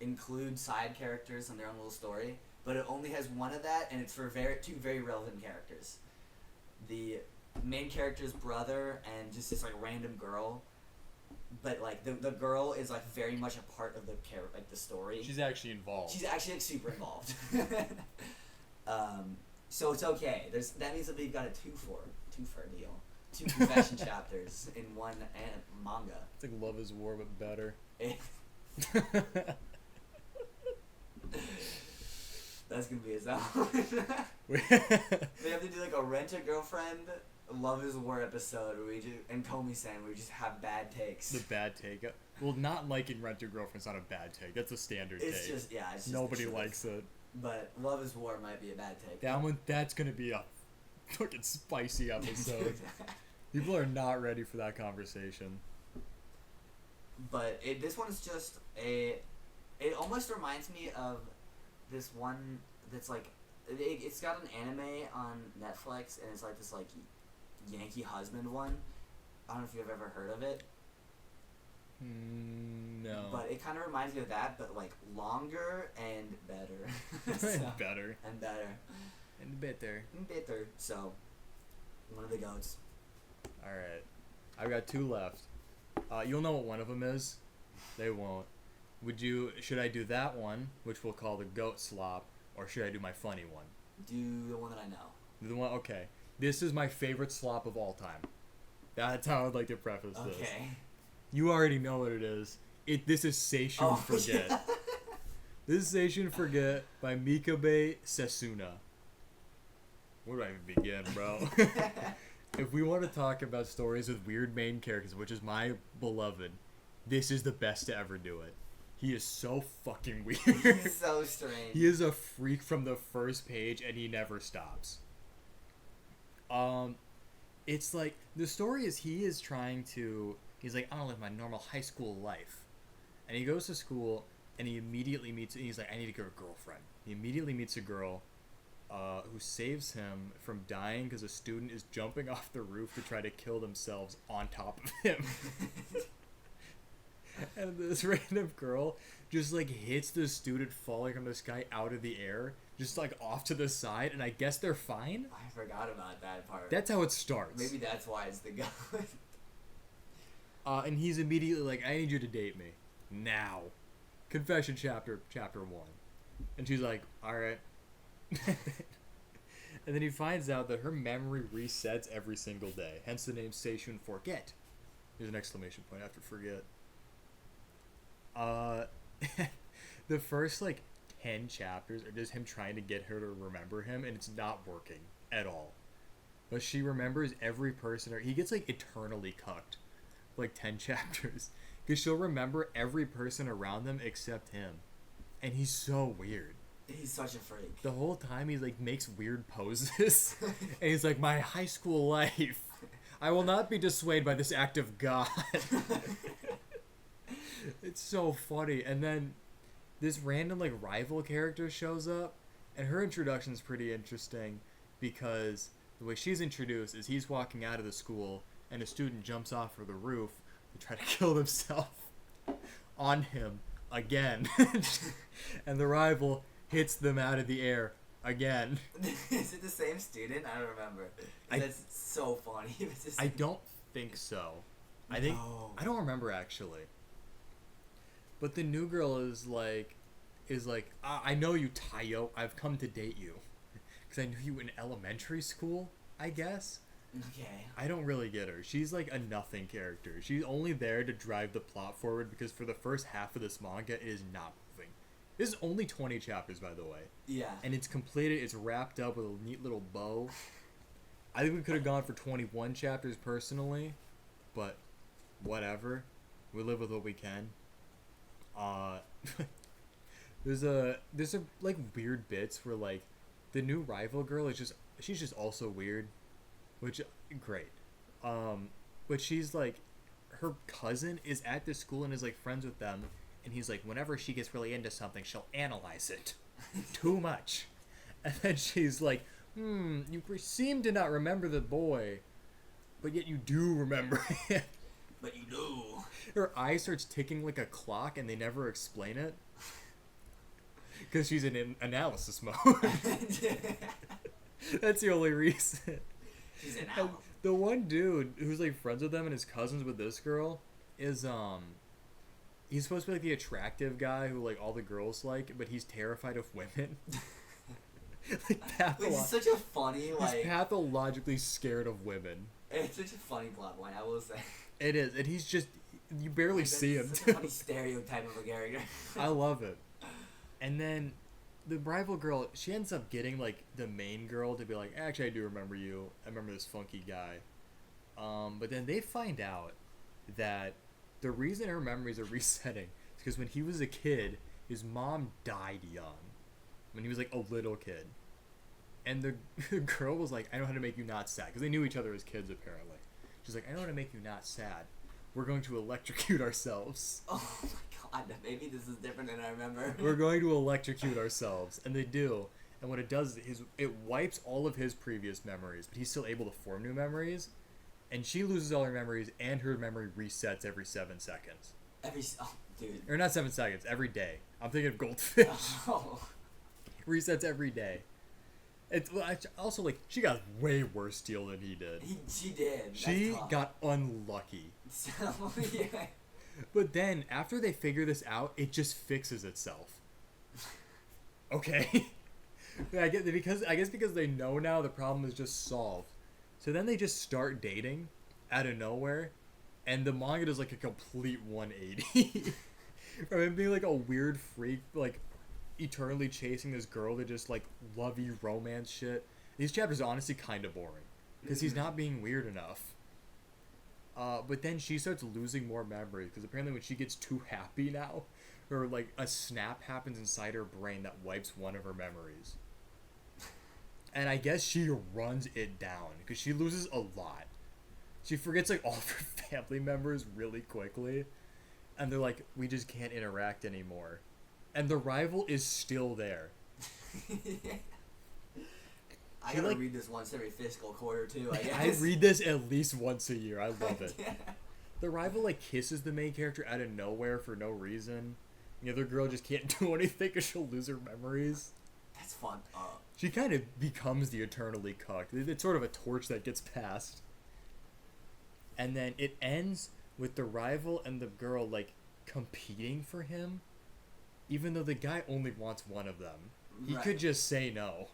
include side characters in their own little story, but it only has one of that, and it's for two very relevant characters. The main character's brother and just this like random girl, but like the girl is like very much a part of the the story. She's actually involved. She's actually like super involved. So it's okay. That means that we've got a two for deal. 2 confession chapters in one manga. It's like Love is War, but better. That's gonna be his album. They have to do like a Rent-A-Girlfriend Love is War episode where and Komi-san where we just have bad takes. The bad take. Well, not liking Rent-A-Girlfriend's not a bad take. That's a standard take. It's just nobody likes it. But Love is War might be a bad take. That's gonna be a fucking spicy episode. People are not ready for that conversation. But this one's just it almost reminds me of this one that's like it's got an anime on Netflix, and it's like this like Yankee husband one. I don't know if you've ever heard of it. No. But it kind of reminds me of that, but like longer and better. Better. And better. And better. And better. So, one of the goats. Alright. I've got 2 left. You'll know what one of them is. They won't. Should I do that one, which we'll call the goat slop, or should I do my funny one? Do the one that I know. The one, okay. This is my favorite slop of all time. That's how I'd like to preface this. Okay. You already know what it is. This is Seishun Forget. Yeah. This is Seishun Forget by Mikabe Sesuna. Where do I even begin, bro? If we want to talk about stories with weird main characters, which is my beloved, this is the best to ever do it. He is so fucking weird. He's so strange. He is a freak from the first page, and he never stops. It's like, the story is he's like, I don't live my normal high school life. And he goes to school, and he immediately meets, and he's like, I need to get a girlfriend. He immediately meets a girl who saves him from dying because a student is jumping off the roof to try to kill themselves on top of him. And this random girl just like hits the student falling from the sky out of the air, just like off to the side, and I guess they're fine. I forgot about that part. That's how it starts. Maybe that's why it's the goat. And he's immediately like, I need you to date me now. Confession chapter 1. And she's like, alright. And then he finds out that her memory resets every single day, hence the name Seishun Forget. There's an exclamation point after forget. The first like 10 chapters are just him trying to get her to remember him, and it's not working at all. But she remembers every person, or he gets like eternally cucked like 10 chapters, because she'll remember every person around them except him, and he's so weird. He's such a freak. The whole time he like makes weird poses, and he's like, my high school life, I will not be dissuaded by this act of God. It's so funny. And then this random like rival character shows up, and her introduction is pretty interesting, because the way she's introduced is he's walking out of the school, and a student jumps off of the roof to try to kill himself on him again. And the rival hits them out of the air again. Is it the same student? I don't remember. That's so funny. I don't think so. I don't remember actually. But the new girl is like, I know you, Tayo. I've come to date you, because I knew you in elementary school, I guess. Okay. I don't really get her. She's like a nothing character. She's only there to drive the plot forward, because for the first half of this manga, it is not moving This is only 20 chapters, by the way. Yeah. And it's completed. It's wrapped up with a neat little bow. I think we could have gone for 21 chapters personally, but whatever. We live with what we can. There's like weird bits where like the new rival girl she's just also weird, which great. But she's like, her cousin is at this school and is like friends with them, and he's like, whenever she gets really into something, she'll analyze it too much, and then she's like, you seem to not remember the boy, but yet you do remember it. But you do. Her eye starts ticking like a clock, and they never explain it because she's in analysis mode. That's the only reason. She's in analysis. The one dude who's like friends with them and his cousins with this girl is he's supposed to be like the attractive guy who like all the girls like, but he's terrified of women. Like It's such a funny like. He's pathologically scared of women. It's such a funny plot line, I will say. It is, and he's just you barely see him. Such a funny stereotype of a character. I love it. And then the rival girl, she ends up getting like the main girl to be like, actually, I do remember you. I remember this funky guy. But then they find out that the reason her memories are resetting is because when he was a kid, his mom died young. When he was like a little kid. And the girl was like, I know how to make you not sad. Because they knew each other as kids, apparently. She's like, I know how to make you not sad. We're going to electrocute ourselves. Oh my god, maybe this is different than I remember. We're going to electrocute ourselves. And they do. And what it does is it wipes all of his previous memories, but he's still able to form new memories. And she loses all her memories, and her memory resets every 7 seconds. Dude. Or not 7 seconds, every day. I'm thinking of Goldfish. Oh. Resets every day. It's also like she got a way worse deal than he did. She did. She got unlucky. So, yeah. But then after they figure this out, it just fixes itself. Okay. I guess because they know now the problem is just solved. So then they just start dating out of nowhere, and the manga does like a complete 180. From him being like a weird freak, like eternally chasing this girl to just like lovey romance shit. These chapters are honestly kind of boring because he's not being weird enough. But then she starts losing more memories because apparently when she gets too happy now, or like a snap happens inside her brain that wipes one of her memories. And I guess she runs it down because she loses a lot. She forgets like all of her family members really quickly, and they're like, we just can't interact anymore. And the rival is still there. I gotta read this once every fiscal quarter too, I guess. I read this at least once a year. I love it. Yeah. The rival like kisses the main character out of nowhere for no reason. The other girl just can't do anything because she'll lose her memories. That's fun. She kind of becomes the eternally cooked. It's sort of a torch that gets passed. And then it ends with the rival and the girl like competing for him, even though the guy only wants one of them. He could just say no.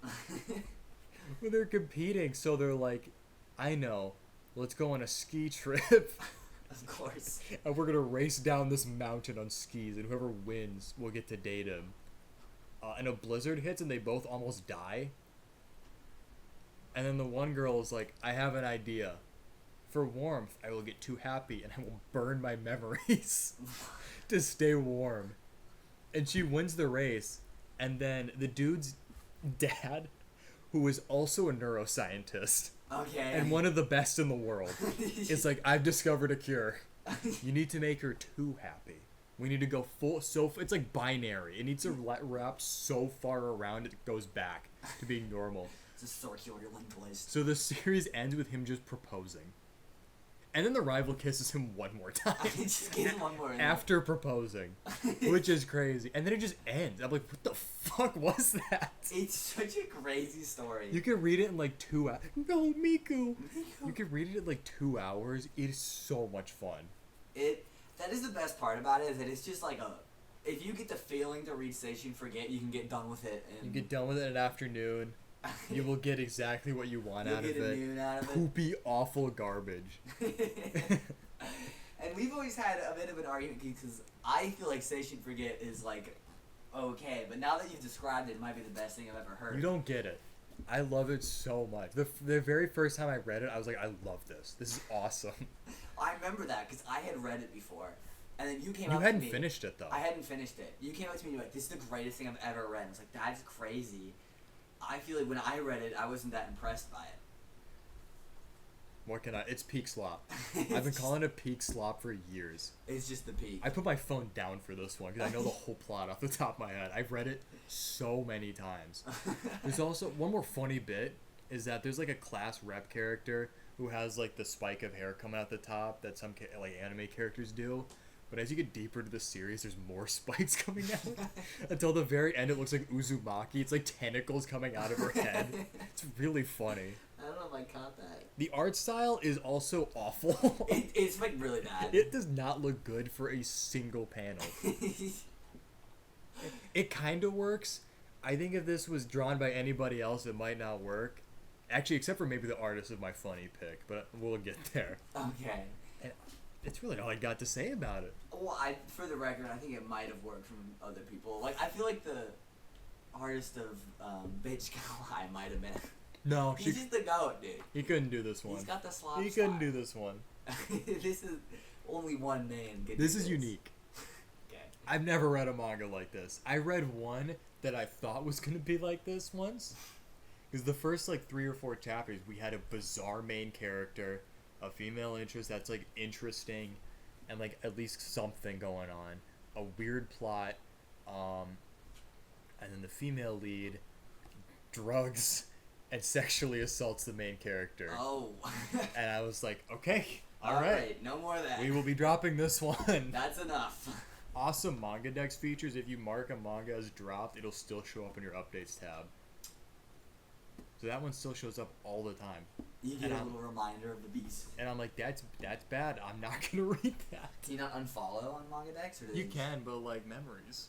But they're competing, so they're like, I know, let's go on a ski trip. Of course. And we're gonna race down this mountain on skis, and whoever wins will get to date him. And a blizzard hits, and they both almost die. And then the one girl is like, I have an idea. For warmth, I will get too happy, and I will burn my memories to stay warm. And she wins the race, and then the dude's dad, who is also a neuroscientist, and one of the best in the world, is like, I've discovered a cure. You need to make her too happy. We need to go full, it's like binary. It needs to wrap so far around it goes back to being normal. It's a circular linked list. So the series ends with him just proposing. And then the rival kisses him one more time. Just kiss him one more. After proposing. Which is crazy. And then it just ends. I'm like, what the fuck was that? It's such a crazy story. You can read it in like 2 hours. No, Miku. You can read it in like 2 hours. It is so much fun. That is the best part about it, is that it's just like if you get the feeling to read Seishun Forget, you can get done with it. You get done with it in an afternoon. You will get exactly what you want out of it. Poopy, awful garbage. And we've always had a bit of an argument because I feel like Seishun Forget is like okay, but now that you've described it, it might be the best thing I've ever heard. You don't get it. I love it so much. The very first time I read it, I was like, I love this. This is awesome. I remember that because I had read it before, and then you came You up hadn't to me. finished it though. I hadn't finished it. You came up to me and you were like, "This is the greatest thing I've ever read." I was like, "That's crazy." I feel like when I read it, I wasn't that impressed by it. What can I? It's peak slop. I've been calling it peak slop for years. It's just the peak. I put my phone down for this one because I know the whole plot off the top of my head. I've read it so many times. There's also one more funny bit is that there's like a class rep character who has like the spike of hair coming out the top that some like anime characters do. But as you get deeper into the series, there's more spikes coming out. Until the very end, it looks like Uzumaki. It's like tentacles coming out of her head. It's really funny. I don't know if I caught that. The art style is also awful. It's like really bad. It does not look good for a single panel. It kind of works. I think if this was drawn by anybody else, it might not work. Actually, except for maybe the artist of my funny pick, but we'll get there. Okay. And it's really all I got to say about it. Well, for the record, I think it might have worked from other people. Like, I feel like the artist of Bitch Kohai might have been. No, He's just the goat, dude. he couldn't do this one. He's got the slop. He couldn't do this one. This is only one man. This is unique. Okay. I've never read a manga like this. I read one that I thought was going to be like this once. Because the first, like, 3 or 4 chapters, we had a bizarre main character, a female interest that's, like, interesting, and, like, at least something going on. A weird plot, and then the female lead, drugs, and sexually assaults the main character. Oh. And I was like, okay, all right. No more of that. We will be dropping this one. That's enough. Awesome manga dex features. If you mark a manga as dropped, it'll still show up in your updates tab. So that one still shows up all the time. You get a little reminder of the beast. And I'm like, that's bad. I'm not gonna read that. Do you not unfollow on Manga Dex? Or You can, but like memories.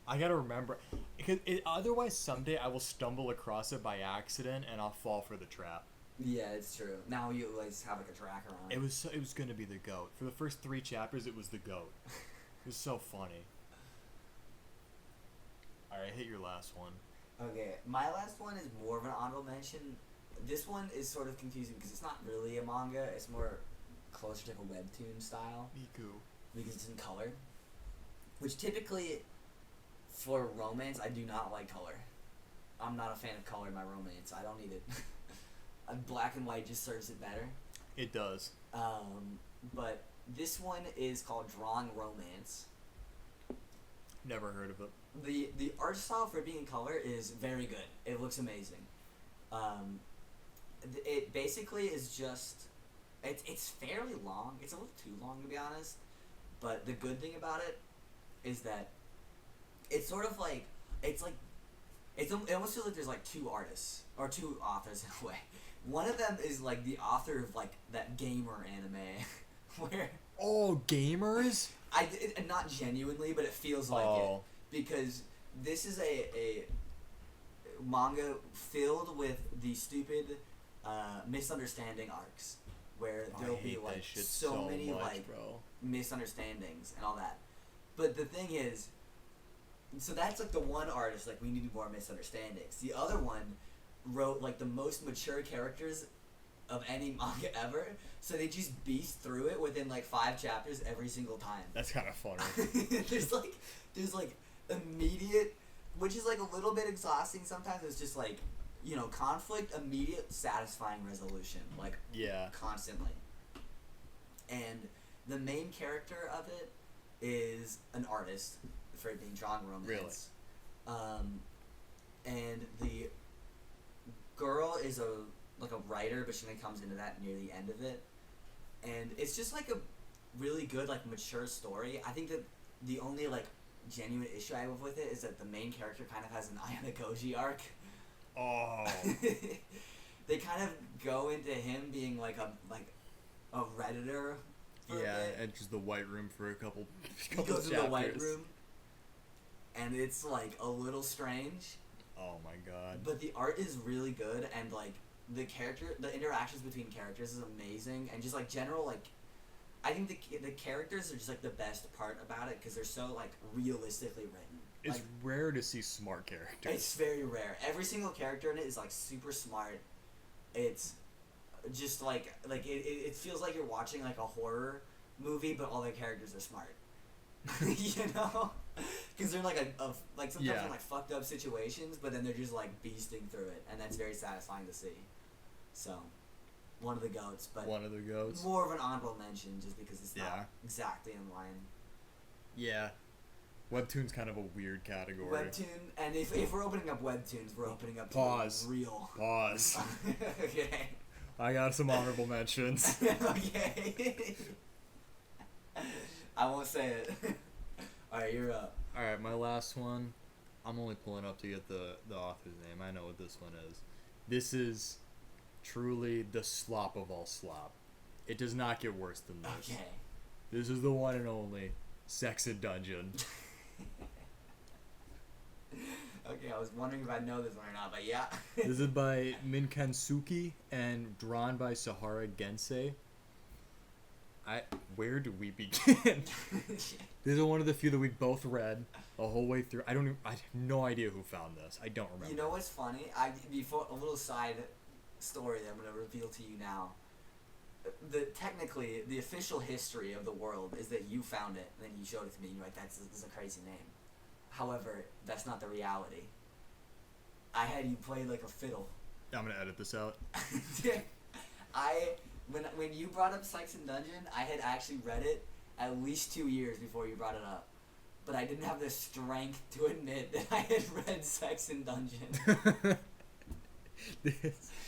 I gotta remember, because otherwise someday I will stumble across it by accident and I'll fall for the trap. Yeah, it's true. Now you always have like a tracker on it. It was gonna be the goat. For the first 3 chapters, it was the goat. It was so funny. All right, hit your last one. Okay, my last one is more of an honorable mention. This one is sort of confusing because it's not really a manga. It's more closer to a webtoon style. Miku. Because it's in color. Which typically, for romance, I do not like color. I'm not a fan of color in my romance. I don't need it. Black and white just serves it better. It does. But this one is called Drawing Romance. Never heard of it. The art style for being in color is very good. It looks amazing. It basically is just it's fairly long. It's a little too long to be honest. But the good thing about it is that it's sort of like it almost feels like there's like 2 artists or 2 authors in a way. One of them is like the author of like that gamer anime where gamers? Not genuinely, but it feels like it because this is a manga filled with the stupid misunderstanding arcs where there'll be like so many much, like bro. misunderstandings and all that. But the thing is, so that's like the one artist like we need more misunderstandings. The other one wrote like the most mature characters of any manga ever, so they just beast through it within like 5 chapters every single time. That's kind of funny. there's like immediate, which is like a little bit exhausting sometimes. It's just like, you know, conflict, immediate, satisfying resolution, like constantly. And the main character of it is an artist for it being Drawing Romance. Really? And the girl is a writer, but she only comes into that near the end of it. And it's just like a really good, like, mature story. I think that the only, like, genuine issue I have with it is that the main character kind of has an Ayanogoji arc. Oh. They kind of go into him being like a Redditor. Yeah, enters the White Room for a couple he goes chapters. to the White Room, and it's like a little strange. Oh my god. But the art is really good, and like the interactions between characters is amazing, and just like general like, I think the characters are just like the best part about it because they're so like realistically written. It's like, rare to see smart characters. It's very rare. Every single character in it is like super smart. It's just like it feels like you're watching like a horror movie, but all the characters are smart. You know, because they're like like sometimes in like fucked up situations, but then they're just like beasting through it, and that's very satisfying to see. So, one of the goats, but one of the goats. More of an honorable mention, just because it's not exactly in line. Yeah. Webtoon's kind of a weird category. Webtoon, and if we're opening up webtoons, we're opening up Pause. To real. Pause. Okay. I got some honorable mentions. Okay. I won't say it. Alright, you're up. Alright, my last one. I'm only pulling up to get the author's name. I know what this one is. This is truly the slop of all slop. It does not get worse than this. Okay. This is the one and only Sex in Dungeon. Okay, I was wondering if I know this one or not, but yeah. This is by Minkansuki and drawn by Sahara Gensei. Where do we begin? This is one of the few that we both read the whole way through. I have no idea who found this. I don't remember. You know what's funny? Before a little side story that I'm gonna reveal to you now. Technically, the official history of the world is that you found it, and then you showed it to me, and you're like, this is a crazy name. However, that's not the reality. I had you play like a fiddle. I'm gonna edit this out. When you brought up Sex in Dungeon, I had actually read it at least 2 years before you brought it up. But I didn't have the strength to admit that I had read Sex in Dungeon.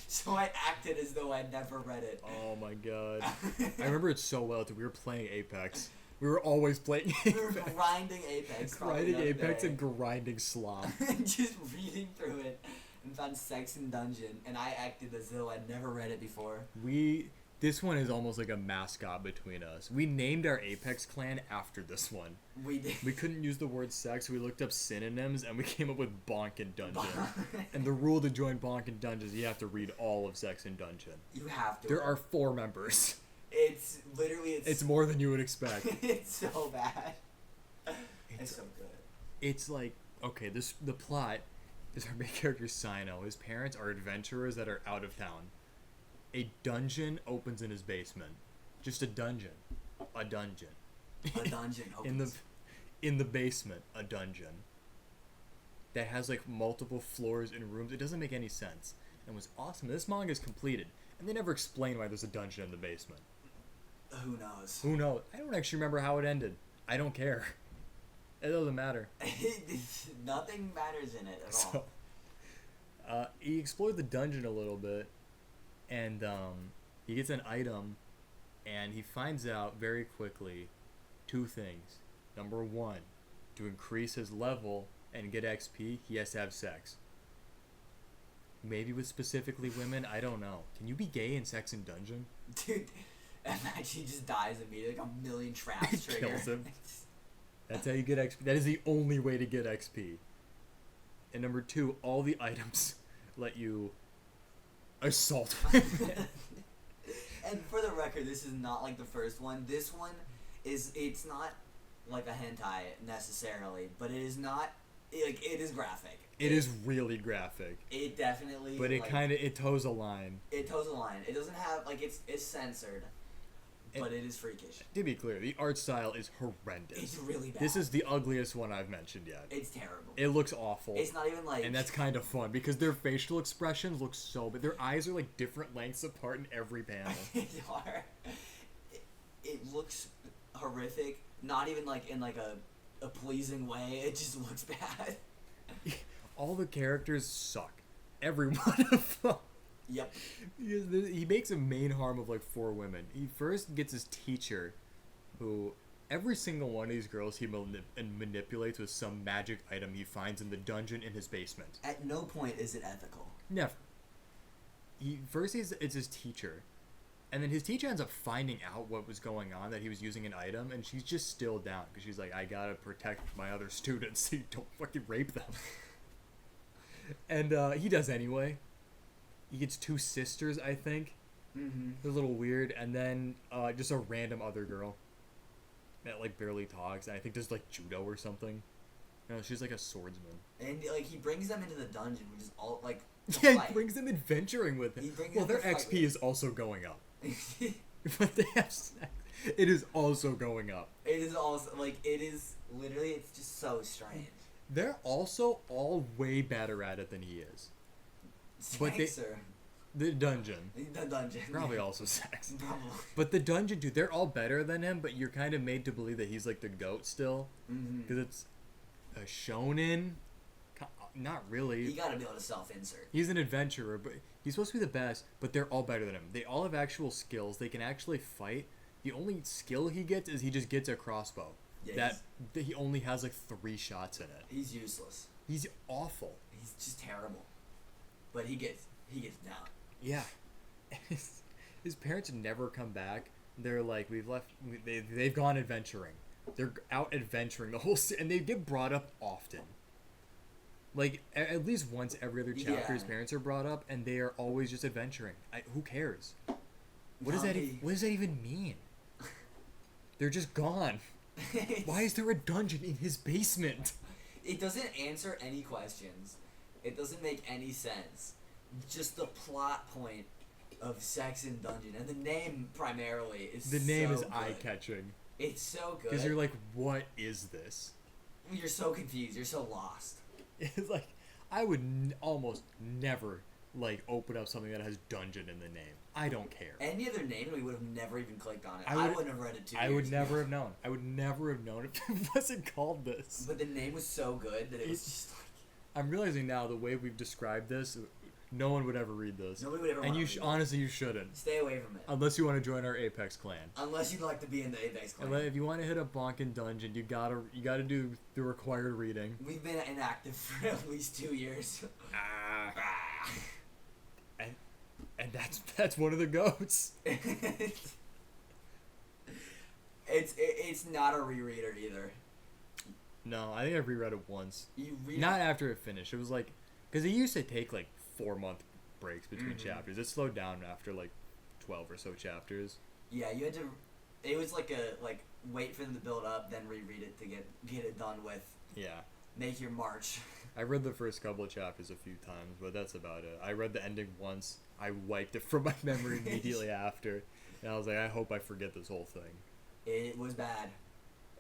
So I acted as though I'd never read it. Oh my god. I remember it so well too. We were playing Apex. We were always playing Apex. We were grinding Apex. Grinding Apex and grinding Slop. Just reading through it and found Sex in Dungeon, and I acted as though I'd never read it before. This one is almost like a mascot between us. We named our Apex clan after this one. We did. We couldn't use the word sex, so we looked up synonyms, and we came up with Bonk and Dungeon. And the rule to join Bonk and Dungeon is you have to read all of Sex and Dungeon. You have to. There are 4 members. It's literally... It's more than you would expect. It's so bad. It's so good. It's like, okay, the plot is our main character Sino. His parents are adventurers that are out of town. A dungeon opens in his basement. Just a dungeon. A dungeon. A dungeon opens. in the basement, a dungeon. That has like multiple floors and rooms. It doesn't make any sense. And it was awesome. This manga is completed. And they never explain why there's a dungeon in the basement. Who knows? Who knows? I don't actually remember how it ended. I don't care. It doesn't matter. Nothing matters in it at all. He explored the dungeon a little bit. And he gets an item, and he finds out very quickly 2 things. Number 1, to increase his level and get XP, he has to have sex. Maybe with specifically women, I don't know. Can you be gay in Sex in Dungeon? Dude, imagine he just dies immediately, like a million traps trigger. Kills him. That's how you get XP. That is the only way to get XP. And number 2, all the items let you assault women. And for the record, this is not like the first one. This one it's not like a hentai necessarily, but it is not like it is graphic. It is really graphic. It definitely. But it it toes a line. It toes a line. It doesn't have like it's censored, but it is freakish. To be clear, the art style is horrendous. It's really bad. This is the ugliest one I've mentioned yet. It's terrible. It looks awful. It's not even like... And that's kind of fun, because their facial expressions look so... But their eyes are like different lengths apart in every panel. They are. It looks horrific. Not even like in like a pleasing way. It just looks bad. All the characters suck. Every one of them. Yep. He makes a main harm of like 4 women. He first gets his teacher, who every single one of these girls he manipulates with some magic item he finds in the dungeon in his basement. At no point is it ethical. Never. It's his teacher, and then his teacher ends up finding out what was going on, that he was using an item, and she's just still down because she's like, I gotta protect my other students so you don't fucking rape them. And he does anyway. He gets 2 sisters, I think, Mm-hmm. They're a little weird, and then just a random other girl that like barely talks. And I think does like judo or something. No, she's like a swordsman. And like he brings them into the dungeon, which is all like Yeah, fight. he brings them adventuring with him. He brings Well, them their to fight XP with is also going up, but they have snacks. It is also going up. It is also like it is literally. It's just so strange. They're also all way better at it than he is. But they- Sir. The dungeon. The dungeon. Probably also sex. Probably. But the dungeon, dude, they're all better than him, but you're kind of made to believe that he's like the GOAT still. Mm-hmm. Because it's a shonen. Not really. You gotta be able to self-insert. He's an adventurer, but he's supposed to be the best, but they're all better than him. They all have actual skills. They can actually fight. The only skill he gets is he just gets a crossbow. Yeah, That he only has like 3 shots in it. he's useless. He's awful. He's just terrible. But he gets down. Yeah. His parents never come back. They're like, they've gone adventuring. They're out adventuring the whole and they get brought up often. Like at least once every other chapter, his parents are brought up, and they are always just adventuring. Who cares? What does that even mean? They're just gone. Why is there a dungeon in his basement? It doesn't answer any questions. It doesn't make any sense. Just the plot point of Sex and Dungeon, and the name primarily is. The name so is good. eye-catching. It's so good. Because you're like, what is this? You're so confused. You're so lost. It's like, I would almost never like open up something that has dungeon in the name. I don't care. Any other name, we would have never even clicked on it. I I would- wouldn't have read it too. I would never have known. I would never have known if it wasn't called this. But the name was so good that it was just like I'm realizing now the way we've described this, no one would ever read this. nobody would ever. And wanna you read it. honestly, you shouldn't. Stay away from it. Unless you want to join our Apex clan. Unless you'd like to be in the Apex clan. If you want to hit a Bonkin dungeon, you gotta do the required reading. We've been inactive for at least 2 years. And that's one of the goats. It's not a rereader either. No, I think I reread it once. You read Not after it finished. It was like, because it used to take like 4-month breaks between Mhm. chapters. It slowed down after like 12 or so chapters. Yeah, you had to. It was like wait for them to build up, then reread it to get it done with. Yeah. Make your march. I read the first couple of chapters a few times, but that's about it. I read the ending once. I wiped it from my memory immediately after. And I was like, I hope I forget this whole thing. It was bad,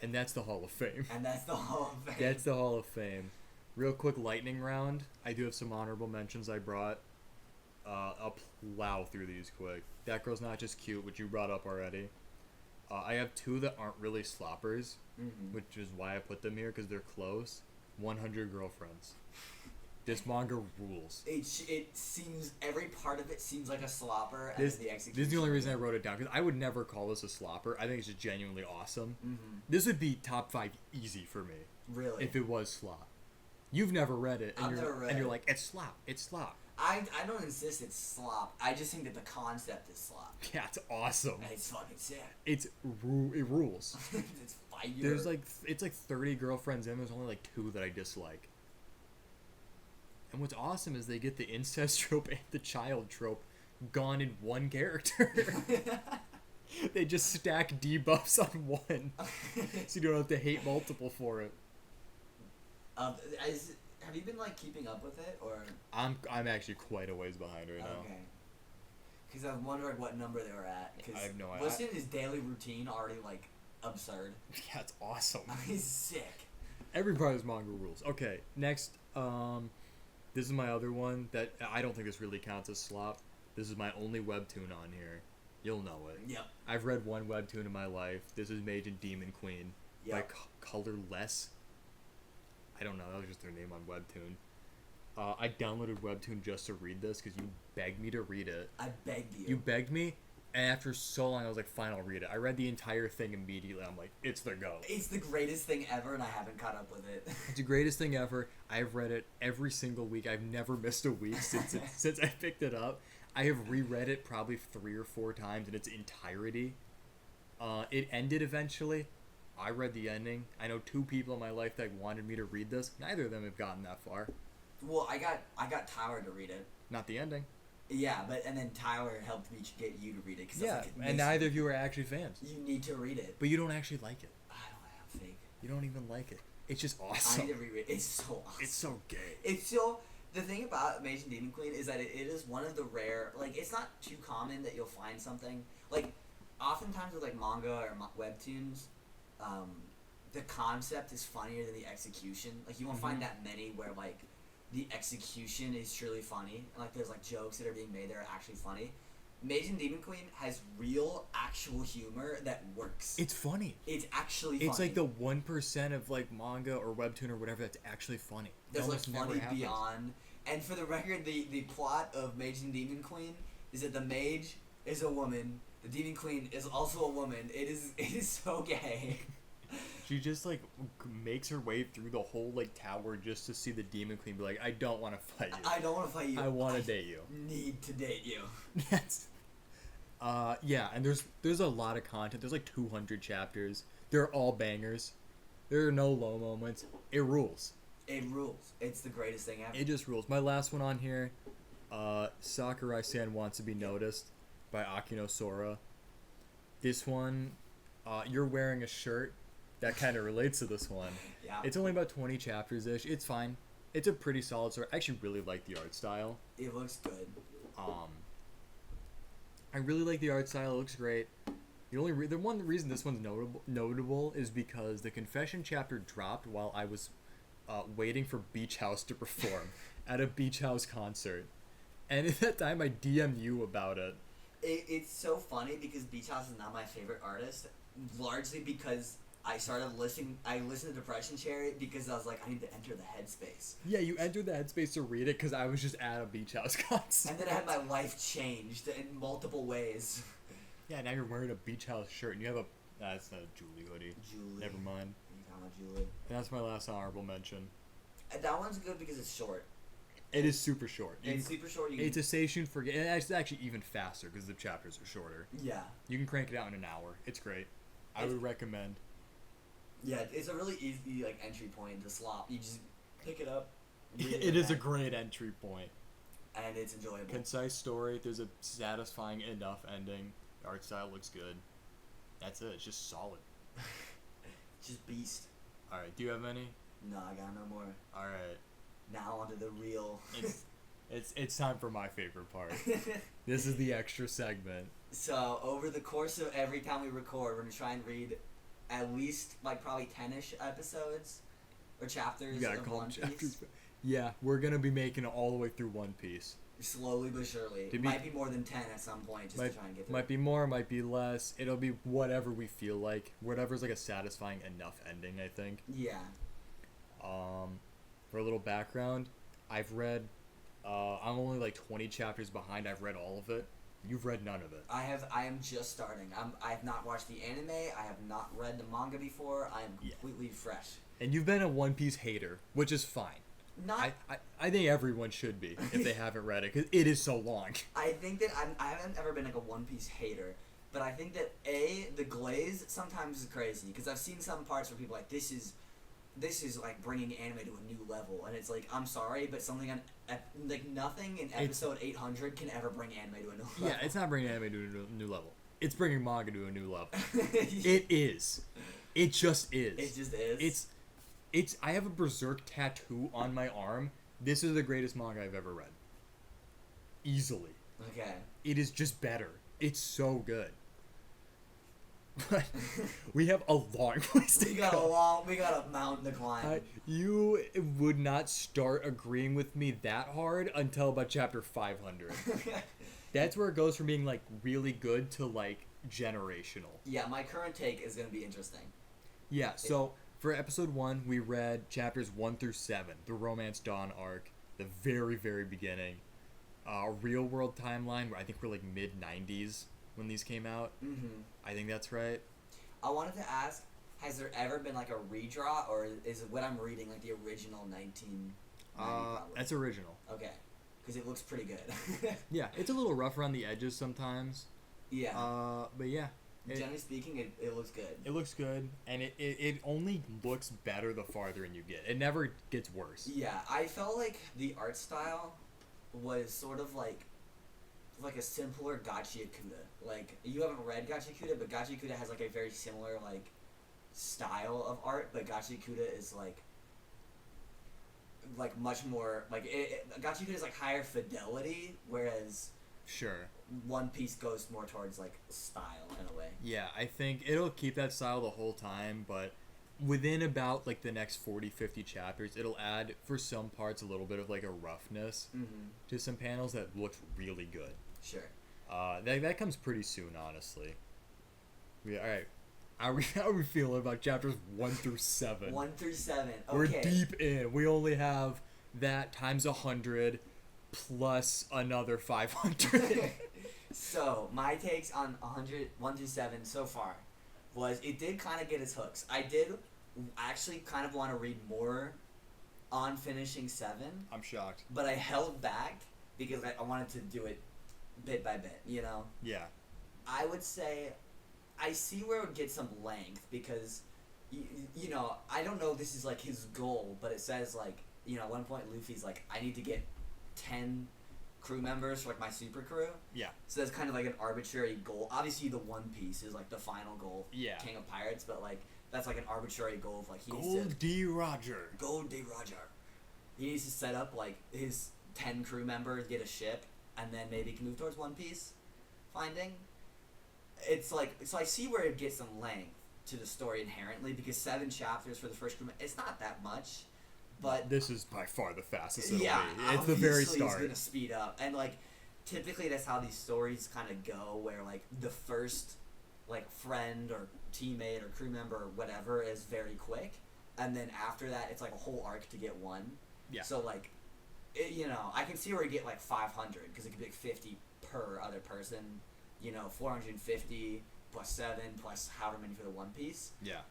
And that's the Hall of Fame. and that's the whole thing. That's the Hall of Fame. Real quick lightning round. I do have some honorable mentions I brought. I'll plow through these quick. That Girl's Not Just Cute, which you brought up already. I have 2 that aren't really sloppers, Mhm. which is why I put them here, because they're close. 100 Girlfriends. This manga rules. It seems every part of it seems like a slopper, and This the execution. is the only reason I wrote it down, because I would never call this a slopper. I think it's just genuinely awesome. Mhm. This would be top 5 easy for me Really. if it was slop. You've never read it, and I've never read you're it. like, it's slop, it's slop. I don't insist it's slop. I just think that the concept is slop. Yeah, it's awesome. And it's fucking sick. It rules. It's fire. There's like it's like 30 girlfriends in. There's only like 2 that I dislike. And what's awesome is they get the incest trope and the child trope gone in one character. They just stack debuffs on one, so you don't have to hate multiple for it. Have you been like keeping up with it, or? I'm actually quite a ways behind right now. Okay. Because I was wondering what number they were at. Cause I have no idea. Listening to his daily routine already like absurd. Yeah, it's awesome. He's sick. Every part of this manga rules. Okay, next, this is my other one that I don't think this really counts as slop. This is my only webtoon on here. You'll know it. Yep. I've read one webtoon in my life. This is Mage and Demon Queen by Yep. Colorless. I don't know. That was just their name on webtoon. I downloaded webtoon just to read this because you begged me to read it. I begged you. You begged me, and after so long, I was like, "Fine, I'll read it." I read the entire thing immediately. I'm like, "It's the go." It's the greatest thing ever, and I haven't caught up with it. It's the greatest thing ever. I've read it every single week. I've never missed a week since I picked it up. I have reread it probably 3 or 4 times in its entirety. It ended eventually. I read the ending. I know 2 people in my life that wanted me to read this. Neither of them have gotten that far. Well, I got Tyler to read it. Not the ending. Yeah, and then Tyler helped me get you to read it. Cause Yeah, like, and neither of you are actually fans. You need to read it. But you don't actually like it. I don't have fake. You don't even like it. It's just I awesome. need to reread it. It's so awesome. It's so gay. It's so... The thing about Mage and Demon Queen is that it is one of the rare... Like, it's not too common that you'll find something... Like, oftentimes with, like, manga or webtoons, the concept is funnier than the execution. Like, you won't find that many where, like, the execution is truly funny. And, like, there's, like, jokes that are being made that are actually funny. Mage and Demon Queen has real, actual humor that works. It's funny. It's actually funny. It's like the 1% of like manga or webtoon or whatever that's actually funny. There's like funny beyond. And for the record, the plot of Mage and Demon Queen is that the mage is a woman, the Demon Queen is also a woman. It is so gay. She just like makes her way through the whole like tower just to see the Demon Queen be like, I don't want to fight you. I don't want to fight you. I want to date you. Need to date you. That's yeah, and there's a lot of content. There's like 200 chapters. They're all bangers. There are no low moments. It rules. It rules. It's the greatest thing ever. It just rules. My last one on here, Sakurai-san Wants to Be Noticed by Akino Sora. This one, you're wearing a shirt that kind of relates to this one. Yeah. It's only about 20 chapters-ish. It's fine. It's a pretty solid story. I actually really like the art style. It looks good. I really like the art style. It looks great. The one reason this one's notable is because the confession chapter dropped while I was waiting for Beach House to perform at a Beach House concert, and at that time I DM'd you about it. It's so funny because Beach House is not my favorite artist, largely because I listened to Depression Cherry because I was like, I need to enter the headspace. Yeah, you entered the headspace to read it because I was just at a Beach House concert. And then I had my life changed in multiple ways. Yeah, now you're wearing a Beach House shirt and you have a... That's not a Julie hoodie. Julie. Never mind. You talking about Julie? And that's my last honorable mention. That one's good because it's short. It is super short. It's super short. It's a Seishun Forget. And it's actually even faster because the chapters are shorter. Yeah. You can crank it out in an hour. It's great. I would recommend. Yeah, it's a really easy like entry point into Slop. You just pick it up. It is a great entry point. And it's enjoyable. Concise story. There's a satisfying enough ending. The art style looks good. That's it. It's just solid. Just beast. All right. Do you have any? No, I got no more. All right. Now onto the real. It's time for my favorite part. This is the extra segment. So over the course of every time we record, we're gonna try and read at least like probably 10-ish episodes or chapters You gotta of call One them chapters. Piece. Yeah, we're gonna be making it all the way through One Piece. Slowly but surely. It might be more than 10 at some point just to try and get through. Might be more, might be less. It'll be whatever we feel like. Whatever's like a satisfying enough ending, I think. Yeah. For a little background, I've read, I'm only like 20 chapters behind. I've read all of it. You've read none of it. I am just starting. I have not watched the anime. I have not read the manga before. I am completely fresh. And you've been a One Piece hater, which is fine. I think everyone should be if they haven't read it, because it is so long. I think that I haven't ever been like a One Piece hater, but I think that the glaze sometimes is crazy, because I've seen some parts where people are like, this is like bringing anime to a new level, and it's like, I'm sorry, but something like nothing in episode 800 can ever bring anime to a new level. Yeah, it's not bringing anime to a new level. It's bringing manga to a new level. It is. It just is. It just is. It's. I have a Berserk tattoo on my arm. This is the greatest manga I've ever read. Easily. Okay. It is just better. It's so good. But we have a long ways to go. We got a mountain to climb. You would not start agreeing with me that hard until about chapter 500. That's where it goes from being like really good to like generational. Yeah, my current take is gonna be interesting. Yeah, so for episode 1, we read chapters 1 through 7, the Romance Dawn arc, the very, very beginning, a real world timeline where I think we're like mid-90s when these came out. Mm-hmm. I think that's right. I wanted to ask, has there ever been like a redraw, or is what I'm reading like the original 1990? That's original. Okay, because it looks pretty good. Yeah, it's a little rough around the edges sometimes. Yeah. But yeah. Generally speaking, it looks good. It looks good, and it only looks better the farther in you get. It never gets worse. Yeah, I felt like the art style was sort of like like a simpler Gachiakuta. Like, you haven't read Gachiakuta, but Gachiakuta has like a very similar like style of art, but Gachiakuta is like much more like Gachiakuta is like higher fidelity, whereas Sure. One Piece goes more towards like style in a way. Yeah, I think it'll keep that style the whole time, but within about like the next 40, 50 chapters, it'll add for some parts a little bit of like a roughness to some panels that looks really good. Sure. That comes pretty soon, honestly. Yeah, all right. How are we feeling about chapters 1 through 7? 1 through 7. Okay. We're deep in. We only have that times 100 plus another 500. So, my takes on 1 through 7 so far was it did kind of get its hooks. I did actually kind of want to read more on finishing 7. I'm shocked. But I held back because I wanted to do it bit by bit, you know? Yeah. I would say I see where it would get some length because, you know, I don't know if this is like his goal, but it says like, you know, at one point Luffy's like, I need to get 10 crew members for like my super crew. Yeah. So that's kind of like an arbitrary goal. Obviously the One Piece is like the final goal. Yeah. King of Pirates, but like that's like an arbitrary goal of like he needs Gold D. Roger. Gold D. Roger. He needs to set up like his 10 crew members, get a ship, and then maybe can move towards One Piece finding. It's like, so I see where it gets some length to the story inherently because 7 chapters for the first crew, it's not that much, but this is by far the fastest it'll yeah, be. It's the very obviously start. It's gonna speed up, and like typically that's how these stories kind of go, where like the first like friend or teammate or crew member or whatever is very quick, and then after that it's like a whole arc to get one. Yeah. So like, you know, I can see where you get like 500 because it could be like 50 per other person. You know, 450 plus 7 plus however many for the One Piece. Yeah.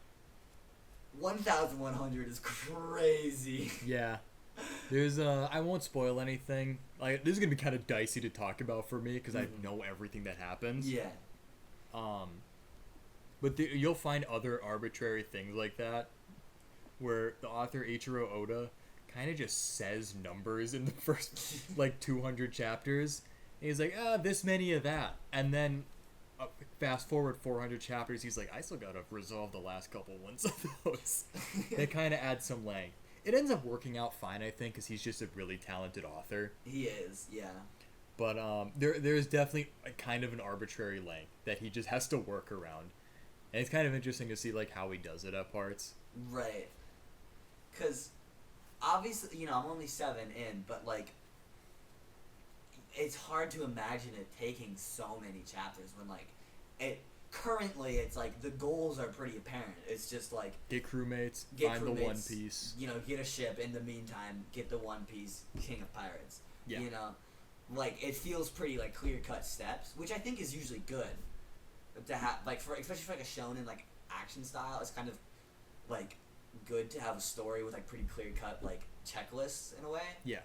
1,100 is crazy. Yeah. There's I won't spoil anything. Like, this is gonna be kind of dicey to talk about for me because I know everything that happens. Yeah. But you'll find other arbitrary things like that, where the author Eiichiro Oda kind of just says numbers in the first like 200 chapters. And he's like, this many of that, and then fast forward 400 chapters, he's like, I still gotta resolve the last couple ones of those. That kind of adds some length. It ends up working out fine, I think, because he's just a really talented author. He is, yeah. But there's definitely a kind of an arbitrary length that he just has to work around, and it's kind of interesting to see like how he does it at parts. Right. Because obviously, you know, I'm only 7 in, but like, it's hard to imagine it taking so many chapters when like it currently it's like the goals are pretty apparent. It's just like Get crewmates, find the One Piece. You know, get a ship. In the meantime, get the One Piece, King of Pirates. Yeah. You know, like it feels pretty like clear cut steps, which I think is usually good to have. Like for especially for like a shonen like action style, it's kind of like good to have a story with like pretty clear cut like checklists in a way. Yeah.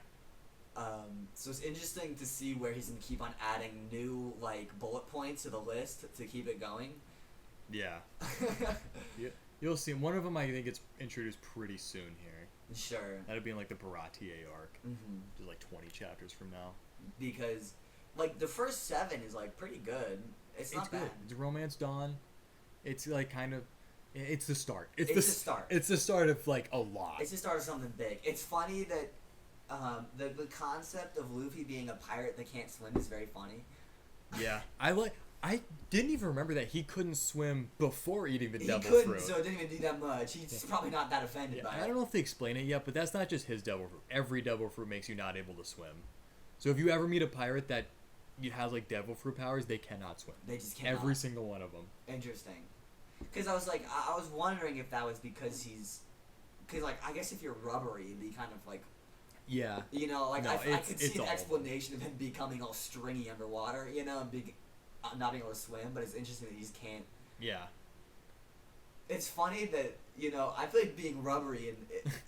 So it's interesting to see where he's gonna keep on adding new like bullet points to the list to keep it going. Yeah. You'll see. One of them I think gets introduced pretty soon here. Sure. That'll be in like the Baratie arc. Mm-hmm. Just like 20 chapters from now. Because, like, the first 7 is like pretty good. It's not good. bad. It's Romance Dawn. It's like kind of. It's the start. It's the start. It's the start of like a lot. It's the start of something big. It's funny that the concept of Luffy being a pirate that can't swim is very funny. Yeah, I didn't even remember that he couldn't swim before eating the devil couldn't, fruit. so it didn't even do that much. He's probably not that offended by it. I don't know if they explain it yet, but that's not just his devil fruit. Every devil fruit makes you not able to swim. So if you ever meet a pirate that has like devil fruit powers, they cannot swim. They just cannot. Every single one of them. Interesting. Because I was like, I was wondering if that was because he's, because like I guess if you're rubbery, it'd be kind of like. Yeah. You know, like No, I could see an all explanation of him becoming all stringy underwater, you know, and not being able to swim, but it's interesting that he just can't. Yeah. It's funny that, you know, I feel like being rubbery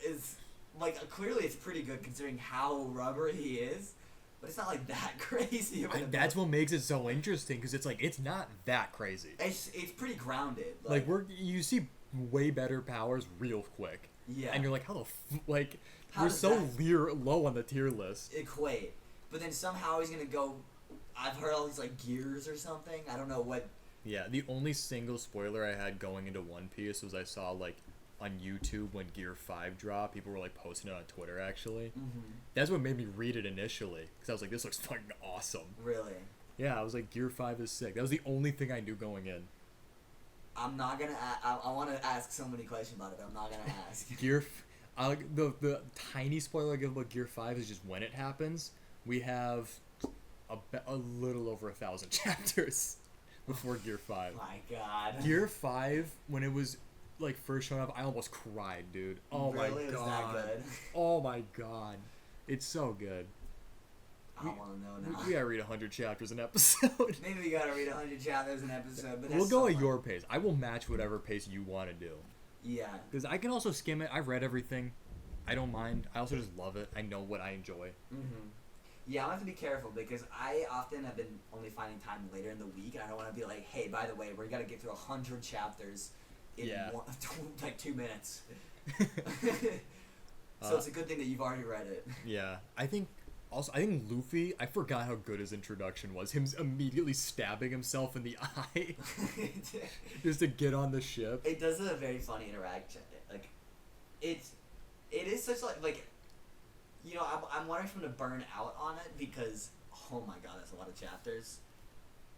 is, like, clearly it's pretty good considering how rubbery he is, but it's not, like, that crazy. That's what makes it so interesting, because it's, like, it's not that crazy. It's pretty grounded. Like you see way better powers real quick. Yeah. And you're like, How we're does so that low on the tier list. equate? But then somehow he's going to go I've heard all these like gears or something. I don't know what. Yeah, the only single spoiler I had going into One Piece was I saw like on YouTube when Gear 5 dropped, people were like posting it on Twitter actually. Mm-hmm. That's what made me read it initially because I was like, this looks fucking awesome. Really? Yeah, I was like, Gear 5 is sick. That was the only thing I knew going in. I'm not gonna. I want to ask so many questions about it, but I'm not gonna ask. The tiny spoiler I give about Gear 5 is just when it happens, we have a little over 1,000 chapters before Gear 5. My God. Gear 5, when it was like first showing up, I almost cried, dude. Oh really? my It was god. that good? Oh my god. It's so good. I want to know now. We gotta read 100 chapters an episode. Maybe we gotta read 100 chapters an episode, but that's We'll go so at much. your pace. I will match whatever pace you want to do. Yeah. Because I can also skim it. I've read everything. I don't mind. I also just love it. I know what I enjoy. Mm-hmm. Yeah, I'm gonna have to be careful because I often have been only finding time later in the week, and I don't want to be like, hey, by the way, we gotta get through 100 chapters in like 2 minutes. So it's a good thing that you've already read it. Yeah, I think Luffy, I forgot how good his introduction was. Him immediately stabbing himself in the eye just to get on the ship. It does a very funny interaction. Like, it is such like you know, I'm wondering if I'm gonna burn out on it because oh my god, that's a lot of chapters,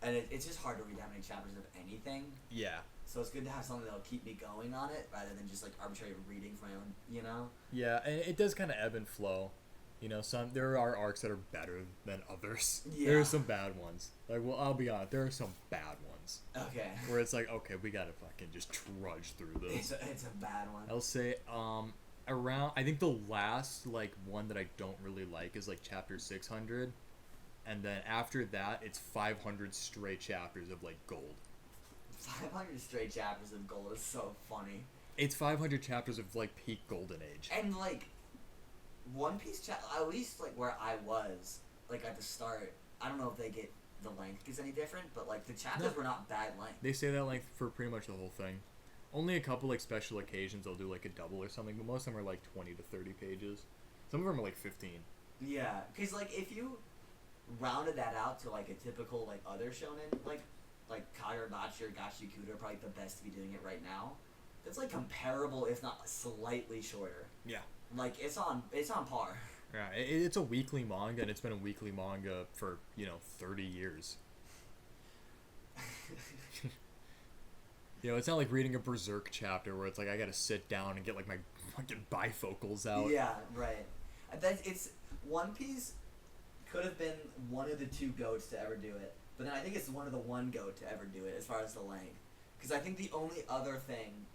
and it's just hard to read that many chapters of anything. Yeah. So it's good to have something that'll keep me going on it rather than just like arbitrary reading for my own, you know. Yeah, and it does kind of ebb and flow. You know, there are arcs that are better than others. Yeah. There are some bad ones. Like, well, I'll be honest, there are some bad ones. Okay. Where it's like, okay, we gotta fucking just trudge through this. It's a bad one. I'll say, I think the last, like, one that I don't really like is, like, chapter 600. And then after that, it's 500 straight chapters of, like, gold. 500 straight chapters of gold is so funny. It's 500 chapters of, like, peak golden age. And, like, One Piece, at least, like, where I was, like, at the start, I don't know if they get the length is any different, but, like, the chapters were not bad length. They say that length for pretty much the whole thing. Only a couple, like, special occasions they'll do, like, a double or something, but most of them are, like, 20 to 30 pages. Some of them are, like, 15. Yeah, because, like, if you rounded that out to, like, a typical, like, other shonen, like Kagurabachi or Gashikudo are probably the best to be doing it right now. That's, like, comparable, if not slightly shorter. Yeah. Like, it's on par. Yeah, it's a weekly manga, and it's been a weekly manga for, 30 years. It's not like reading a Berserk chapter where it's like I gotta sit down and get, like, my fucking bifocals out. Yeah, right. It's One Piece could have been one of the two goats to ever do it, but then I think it's one of the one goat to ever do it as far as the length. Because I think the only other thing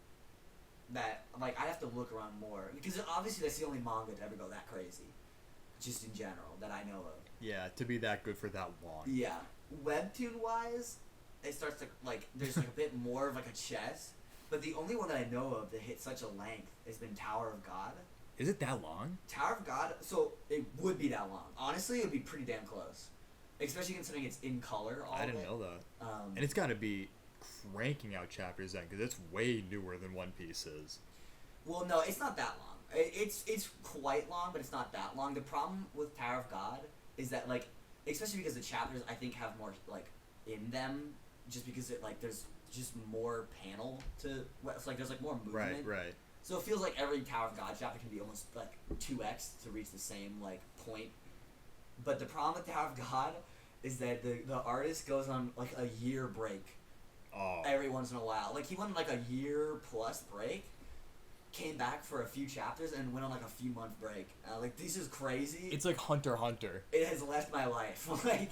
that, like, I have to look around more, because obviously that's the only manga to ever go that crazy, just in general, that I know of. Yeah, to be that good for that long. Yeah. Webtoon-wise, it starts to, like, there's, like, a bit more of, like, a chest, but the only one that I know of that hit such a length has been Tower of God. Is it that long? Tower of God, so it would be that long. Honestly, it would be pretty damn close. Especially considering it's in color, all I of didn't it. know that. And it's gotta be cranking out chapters then, because it's way newer than One Piece is. Well, no, it's not that long. It's quite long, but it's not that long. The problem with Tower of God is that, like, especially because the chapters, I think, have more, like, in them, just because it, like, there's just more panel to, it's like, there's, like, more movement. Right. So it feels like every Tower of God chapter can be almost, like, 2x to reach the same, like, point. But the problem with Tower of God is that the artist goes on, like, a year break. Oh. Every once in a while. Like, he went on, like, a year-plus break, came back for a few chapters, and went on, like, a few-month break. Like, this is crazy. It's like Hunter x Hunter. It has left my life. Like...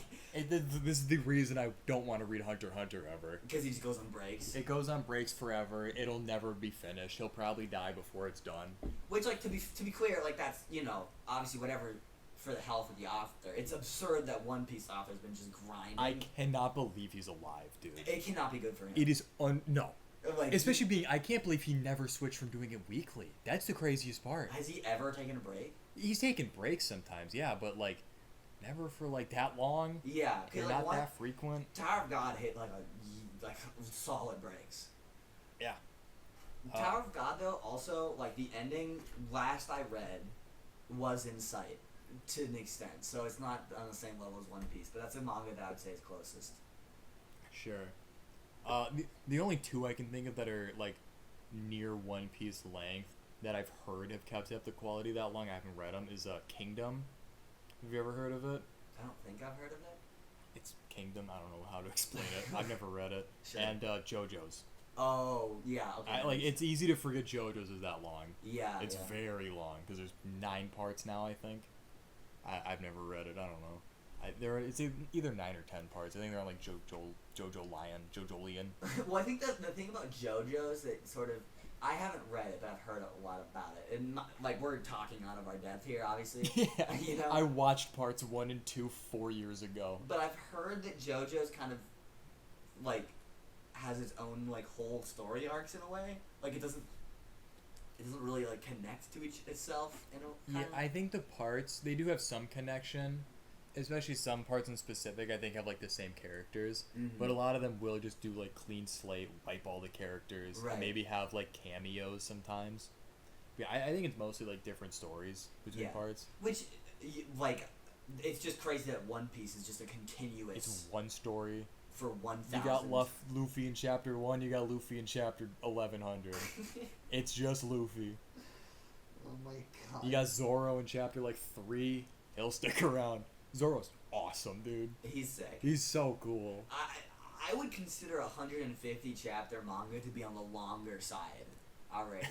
This is the reason I don't want to read Hunter x Hunter ever. Because he just goes on breaks. It goes on breaks forever. It'll never be finished. He'll probably die before it's done. Which, like, to be clear, like, that's, obviously whatever for the health of the author. It's absurd that One Piece author's been just grinding. I cannot believe he's alive, dude. It cannot be good for him. It is no. Like, especially I can't believe he never switched from doing it weekly. That's the craziest part. Has he ever taken a break? He's taken breaks sometimes, yeah, but, like, never for, like, that long. Yeah, they're like, not that frequent. Tower of God hit like solid breaks. Yeah. Tower of God though, also, like, the ending last I read was in sight. to an extent. So it's not on the same level as One Piece, but that's a manga that I would say is closest. Sure. The only two I can think of that are like near One Piece length that I've heard have kept up the quality that long. I haven't read them. Is Kingdom. Have you ever heard of it? I don't think I've heard of it. It's Kingdom. I don't know how to explain it. I've never read it. Sure. And JoJo's. Oh yeah, okay. Like it's easy to forget JoJo's is that long. Yeah, It's yeah. very long because there's 9 parts now. I think. I've never read it. I don't know. It's either 9 or 10 parts. I think they're on like JoJo Lion. Well, I think the thing about JoJo's that sort of I haven't read it, but I've heard a lot about it. And like we're talking out of our depth here, obviously. Yeah. You know. I watched parts 1 and 2 4 years ago. But I've heard that JoJo's kind of like has its own like whole story arcs in a way. Like it doesn't really like connect to itself in a Yeah, I think the parts they do have some connection, especially some parts in specific. I think have like the same characters, but a lot of them will just do like clean slate, wipe all the characters, Right. and maybe have like cameos sometimes. Yeah, I think it's mostly like different stories between parts. Which like it's just crazy that One Piece is just a continuous. It's one story. For 1,000. You got Luffy in chapter 1. You got Luffy in chapter 1100. It's just Luffy. Oh my god. You got Zoro in chapter like 3. He'll stick around. Zoro's awesome, dude. He's sick. He's so cool. I would consider a 150 chapter manga to be on the longer side already.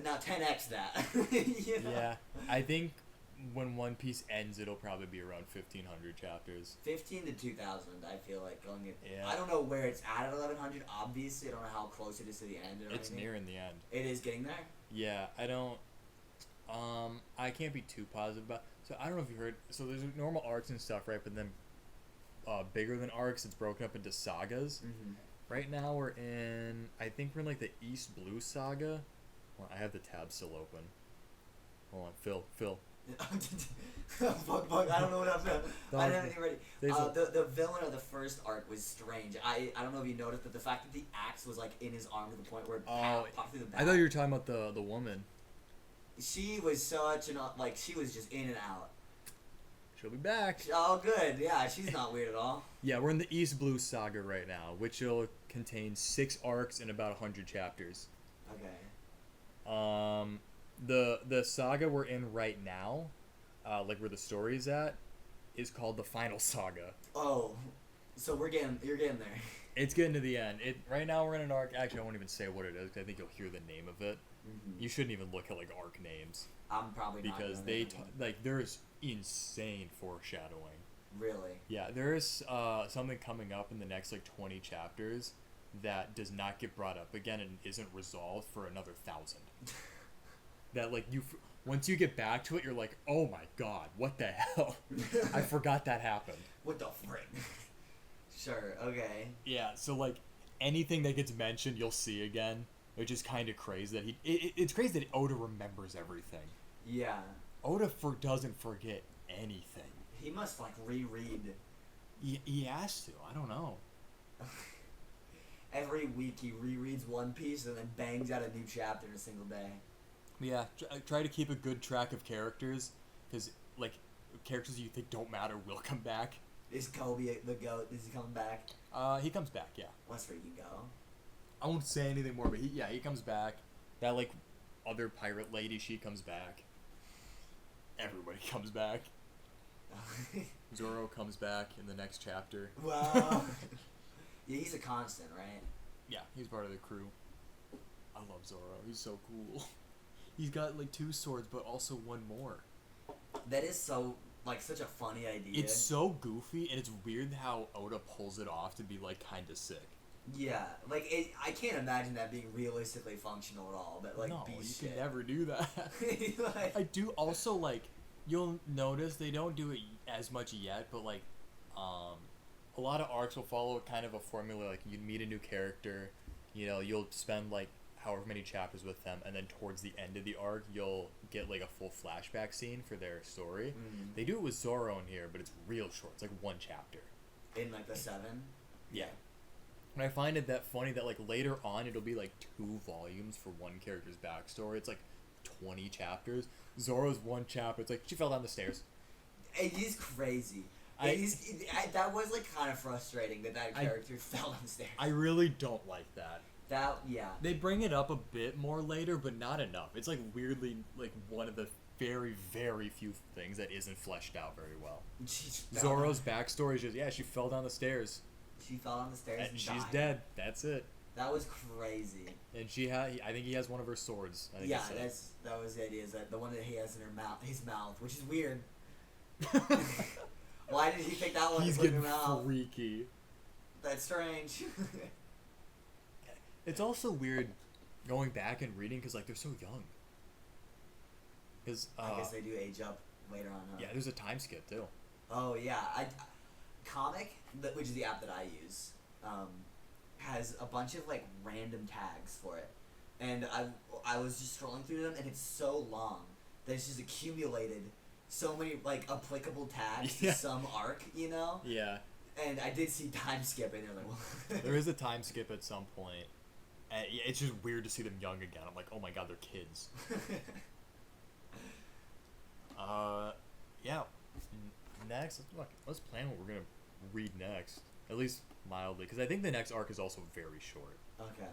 Now 10x that. You know? Yeah, I think when One Piece ends, it'll probably be around 1,500 chapters. 15 to 2,000, I feel like going in. Yeah. I don't know where it's at 1,100. Obviously, I don't know how close it is to the end. Or It's anything. near in the end. It is getting there. Yeah, I don't. I can't be too positive about. So I don't know if you heard. So there's normal arcs and stuff, right? But then, bigger than arcs, it's broken up into sagas. Mm-hmm. Right now we're in. I think we're in like the East Blue saga. Well, I have the tab still open. Hold on, Phil. Fuck, I don't know what I'm doing. I didn't have anything ready. The villain of the first arc was strange. I don't know if you noticed, but the fact that the axe was like in his arm to the point where it popped through the back. I thought you were talking about the woman. She was such an like she was just in and out. She'll be back. Oh, good. Yeah, she's not weird at all. Yeah, we're in the East Blue saga right now, which will contain 6 arcs and about 100 chapters. Okay. The saga we're in right now, like where the story's at, is called the Final Saga. Oh, so you're getting there. It's getting to the end. Right now we're in an arc. Actually, I won't even say what it is because I think you'll hear the name of it. Mm-hmm. You shouldn't even look at like arc names I'm probably not because gonna there's insane foreshadowing. Really? Yeah, there is something coming up in the next like 20 chapters that does not get brought up again and isn't resolved for another 1,000. That like once you get back to it, you're like, oh my god, what the hell? I forgot that happened. What the frick? Sure. Okay. Yeah, so like anything that gets mentioned, you'll see again, which is kind of crazy that it's crazy that Oda remembers everything. Yeah. Oda doesn't forget anything. He must like reread. He has to. I don't know. Every week he rereads One Piece and then bangs out a new chapter in a single day. Yeah, try to keep a good track of characters, because like characters you think don't matter will come back. Is Kobe the GOAT? Is he coming back? He comes back, yeah. What's where you go? I won't say anything more, but he comes back. That like other pirate lady, she comes back. Everybody comes back. Zoro comes back in the next chapter. Wow. Yeah, he's a constant, right? Yeah, he's part of the crew. I love Zoro. He's so cool. He's got like 2 swords, but also 1 more. That is so like such a funny idea. It's so goofy, and it's weird how Oda pulls it off to be like kind of sick. Yeah, like I can't imagine that being realistically functional at all. But like, no, be you shit. can never do that. Like, I do also like. You'll notice they don't do it as much yet, but like, a lot of arcs will follow kind of a formula. Like you meet a new character, you'll spend like however many chapters with them, and then towards the end of the arc, you'll get like a full flashback scene for their story. Mm-hmm. They do it with Zoro in here, but it's real short. It's like 1 chapter. in like the 7. Yeah. And I find it that funny that like later on it'll be like 2 volumes for one character's backstory. It's like 20 chapters. Zoro's one chapter, it's like she fell down the stairs. It is crazy. That was like kind of frustrating that character fell down the stairs. I really don't like that. Yeah. They bring it up a bit more later, but not enough. It's like weirdly like one of the very, very few things that isn't fleshed out very well. Zoro's backstory is just, she fell down the stairs. She fell down the stairs and she's died. Dead. That's it. That was crazy. And I think he has one of her swords. That was the idea. Is that the one that he has in his mouth, which is weird. Why did he pick that one? He's to put getting in her mouth? freaky. That's strange. It's also weird going back and reading because like they're so young. Because I guess they do age up later on. Huh? Yeah, there's a time skip too. Oh yeah, Comic, which is the app that I use, has a bunch of like random tags for it, and I was just scrolling through them, and it's so long that it's just accumulated so many like applicable tags to some arc, you know? Yeah. And I did see time skip, and they're like, well, there is a time skip at some point. And it's just weird to see them young again. I'm like, oh my god, they're kids. Yeah. Next, let's plan what we're gonna read next. At least mildly, because I think the next arc is also very short. Okay.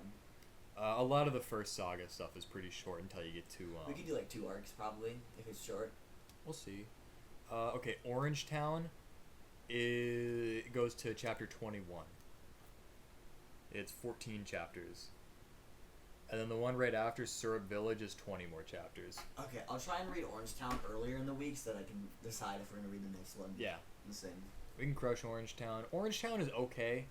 A lot of the first saga stuff is pretty short until you get to. We could do like 2 arcs probably if it's short. We'll see. Okay, Orange Town. It goes to chapter 21. It's 14 chapters. And then the one right after, Syrup Village, is 20 more chapters. Okay, I'll try and read Orange Town earlier in the week so that I can decide if we're going to read the next one. Yeah. The same. We can crush Orange Town. Orange Town is okay.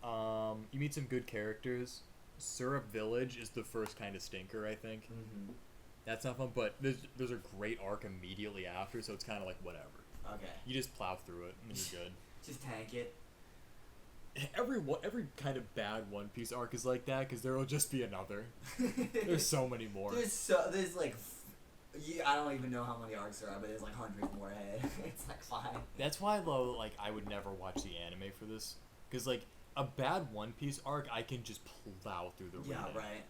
You meet some good characters. Syrup Village is the first kind of stinker, I think. Mm-hmm. That's not fun, but there's a great arc immediately after, so it's kind of like whatever. Okay. You just plow through it, and you're good. Just tank it. Every kind of bad One Piece arc is like that, because there will just be another. There's so many more. There's like, I don't even know how many arcs there are, but there's like hundreds more ahead. It's like fine. That's why, though, like, I would never watch the anime for this, because like a bad One Piece arc, I can just plow through the reading. Yeah, right.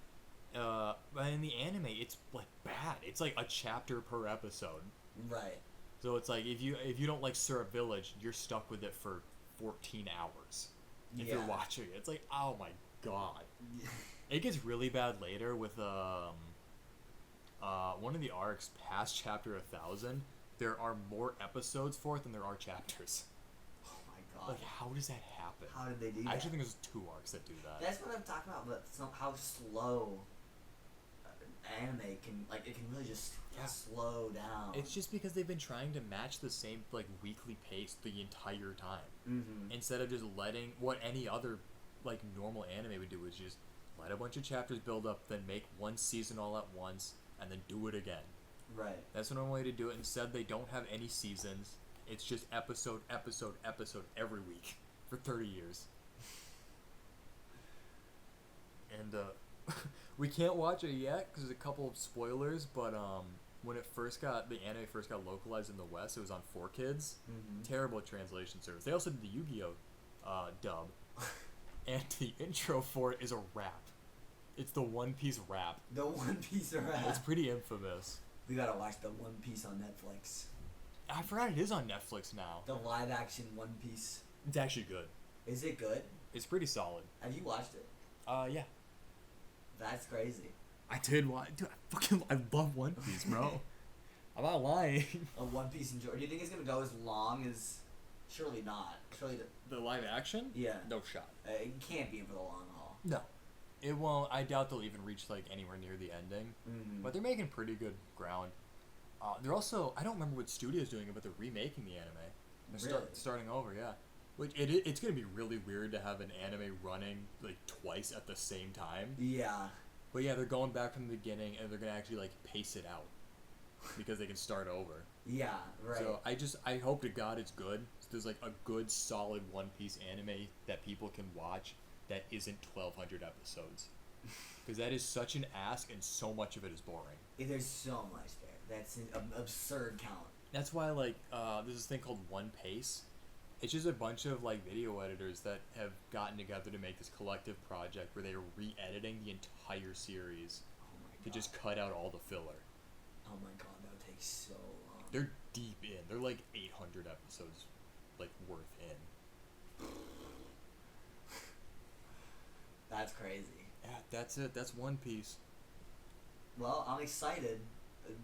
But in the anime, it's like bad. It's like a chapter per episode. Right. So it's like if you don't like Syrup Village, you're stuck with it for 14 hours. If you're watching it, it's like, oh my god. It gets really bad later with one of the arcs past chapter 1000. There are more episodes for it than there are chapters. Oh my god. Like, how does that happen? How did they do that? I actually think there's 2 arcs that do that. That's what I'm talking about, but how slow anime can, like, it can really just slow down. It's just because they've been trying to match the same, like, weekly pace the entire time. Mm-hmm. Instead of just letting what any other, like, normal anime would do is just let a bunch of chapters build up, then make one season all at once, and then do it again. Right. That's the normal way to do it. Instead, they don't have any seasons. It's just episode every week for 30 years. And, we can't watch it yet because there's a couple of spoilers, but when the anime first got localized in the West, it was on 4Kids. Mm-hmm. Terrible translation service. They also did the Yu-Gi-Oh dub, and the intro for it is a rap. It's the One Piece rap. The One Piece rap. It's pretty infamous. We gotta watch the One Piece on Netflix. I forgot it is on Netflix now. The live action One Piece. It's actually good. Is it good? It's pretty solid. Have you watched it? Yeah. That's crazy. I did watch. Dude, I love One Piece, bro. I'm not lying. A One Piece enjoy. Do you think it's gonna go as long as? Surely not. Surely the live action? Yeah. No shot. It can't be for the long haul. No. It won't. I doubt they'll even reach like anywhere near the ending. Mm-hmm. But they're making pretty good ground. They're also, I don't remember what studio's doing it, but they're remaking the anime. They're starting over, yeah. Which it's gonna be really weird to have an anime running like twice at the same time. Yeah. But yeah, they're going back from the beginning and they're gonna actually like pace it out because they can start over. Yeah, right. So I hope to God it's good. So there's like a good solid One Piece anime that people can watch that isn't 1,200 episodes. Because that is such an ask and so much of it is boring. There's so much there. That's an absurd count. That's why like there's this thing called One Pace. It's just a bunch of like video editors that have gotten together to make this collective project where they are re-editing the entire series to just cut out all the filler. Oh my god, that would take so long. They're deep in. They're like 800 episodes, like worth in. That's crazy. Yeah, that's it. That's One Piece. Well, I'm excited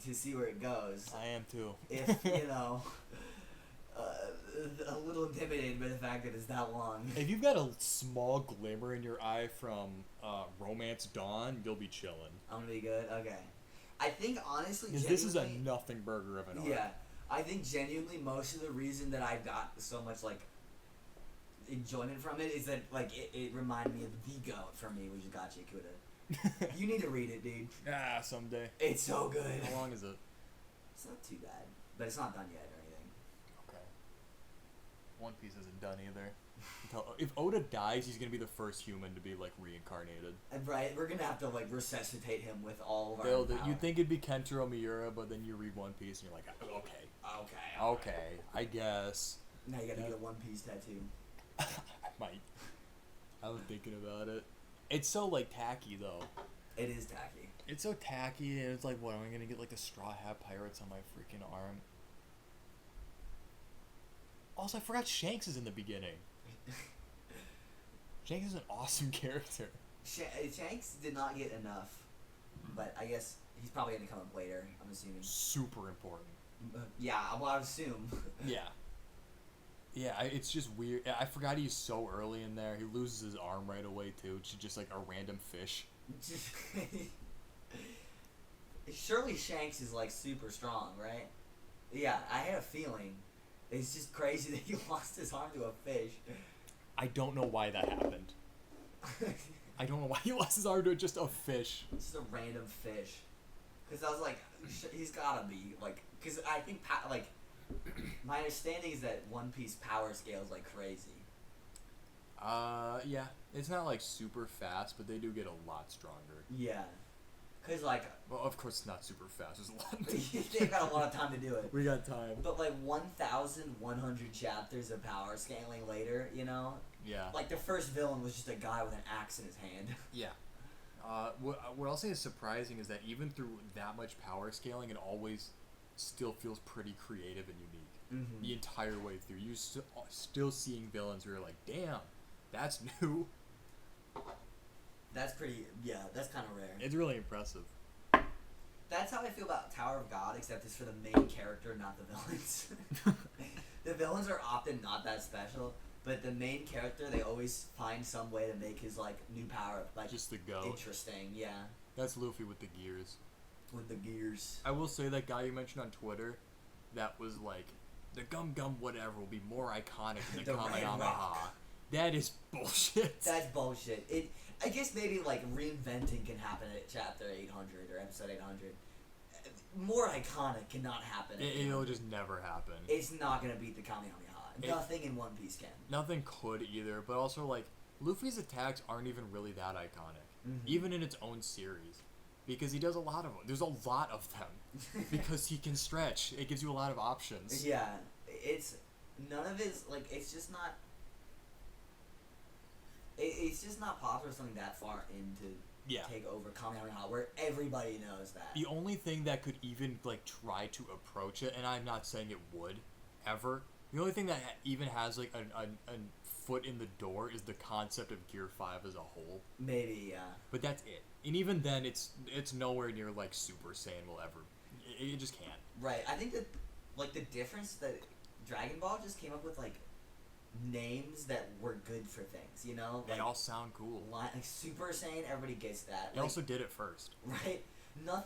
to see where it goes. I am too. If, you know, a little intimidated by the fact that it's that long. If you've got a small glimmer in your eye from Romance Dawn, you'll be chilling. I'm gonna be good? Okay. I think, honestly, Because this is a nothing burger of an arc. Yeah. I think, genuinely, most of the reason that I got so much, like, enjoyment from it is that, like, it reminded me of the GOAT for me, which is Gachi Kuda. You need to read it, dude. Ah, someday. It's so good. How long is it? It's not too bad. But it's not done yet or anything. Okay. One Piece isn't done either. If Oda dies, he's gonna be the first human to be like reincarnated. And right, we're gonna have to like resuscitate him with all of our power. You'd think it'd be Kentaro Miura, but then you read One Piece and you're like, okay, I guess. Now you gotta get a One Piece tattoo. I might. I was thinking about it. It's so like tacky though. It is tacky. It's so tacky, and it's like, what am I gonna get like the Straw Hat Pirates on my freaking arm? Also, I forgot Shanks is in the beginning. Shanks is an awesome character. Shanks did not get enough, but I guess he's probably gonna come up later. I'm assuming. Super important. Yeah, well, I would assume. Yeah. Yeah, it's just weird. I forgot he's so early in there. He loses his arm right away too. It's just like a random fish. Surely Shanks is like super strong, right? Yeah, I had a feeling. It's just crazy that he lost his arm to a fish. I don't know why that happened. I don't know why he lost his arm to just a fish. Just a random fish. Because I was like, he's gotta be, like, because I think, like, my understanding is that One Piece power scale is, like, crazy. Yeah. It's not, like, super fast, but they do get a lot stronger. Yeah. Because, like... Well, of course it's not super fast. There's a lot of They've got a lot of time to do it. We got time. But, like, 1,100 chapters of power scaling later, you know? Yeah. Like, the first villain was just a guy with an axe in his hand. Yeah. What I'll say is surprising is that even through that much power scaling, it always still feels pretty creative and unique. Mm-hmm. The entire way through. You're still seeing villains where you're like, damn, that's new. That's pretty, yeah, that's kind of rare. It's really impressive. That's how I feel about Tower of God, except it's for the main character, not the villains. The villains are often not that special, but the main character, they always find some way to make his, like, new power, like, just the go. Interesting, yeah. That's Luffy with the gears. With the gears. I will say that guy you mentioned on Twitter, that was like, the Gum Gum whatever will be more iconic than the Kamehameha. That is bullshit. That's bullshit. I guess maybe, like, reinventing can happen at chapter 800 or episode 800. More iconic cannot happen. It'll just never happen. It's not going to beat the Kamehameha. Nothing in One Piece can. Nothing could either, but also, like, Luffy's attacks aren't even really that iconic. Mm-hmm. Even in its own series. Because he does a lot of them. There's a lot of them. Because he can stretch. It gives you a lot of options. Yeah. It's... None of it's, like, it's just not... It's just not possible for something that far in to take over Kamehameha, where everybody knows that. The only thing that could even, like, try to approach it, and I'm not saying it would, ever, the only thing that even has, like, a foot in the door is the concept of Gear 5 as a whole. Maybe, yeah. But that's it. And even then, it's nowhere near, like, Super Saiyan will ever... It just can't. Right. I think that, like, the difference that Dragon Ball just came up with, like, names that were good for things, you know? Like, they all sound cool. Like Super Saiyan, everybody gets that. They also did it first. Right? None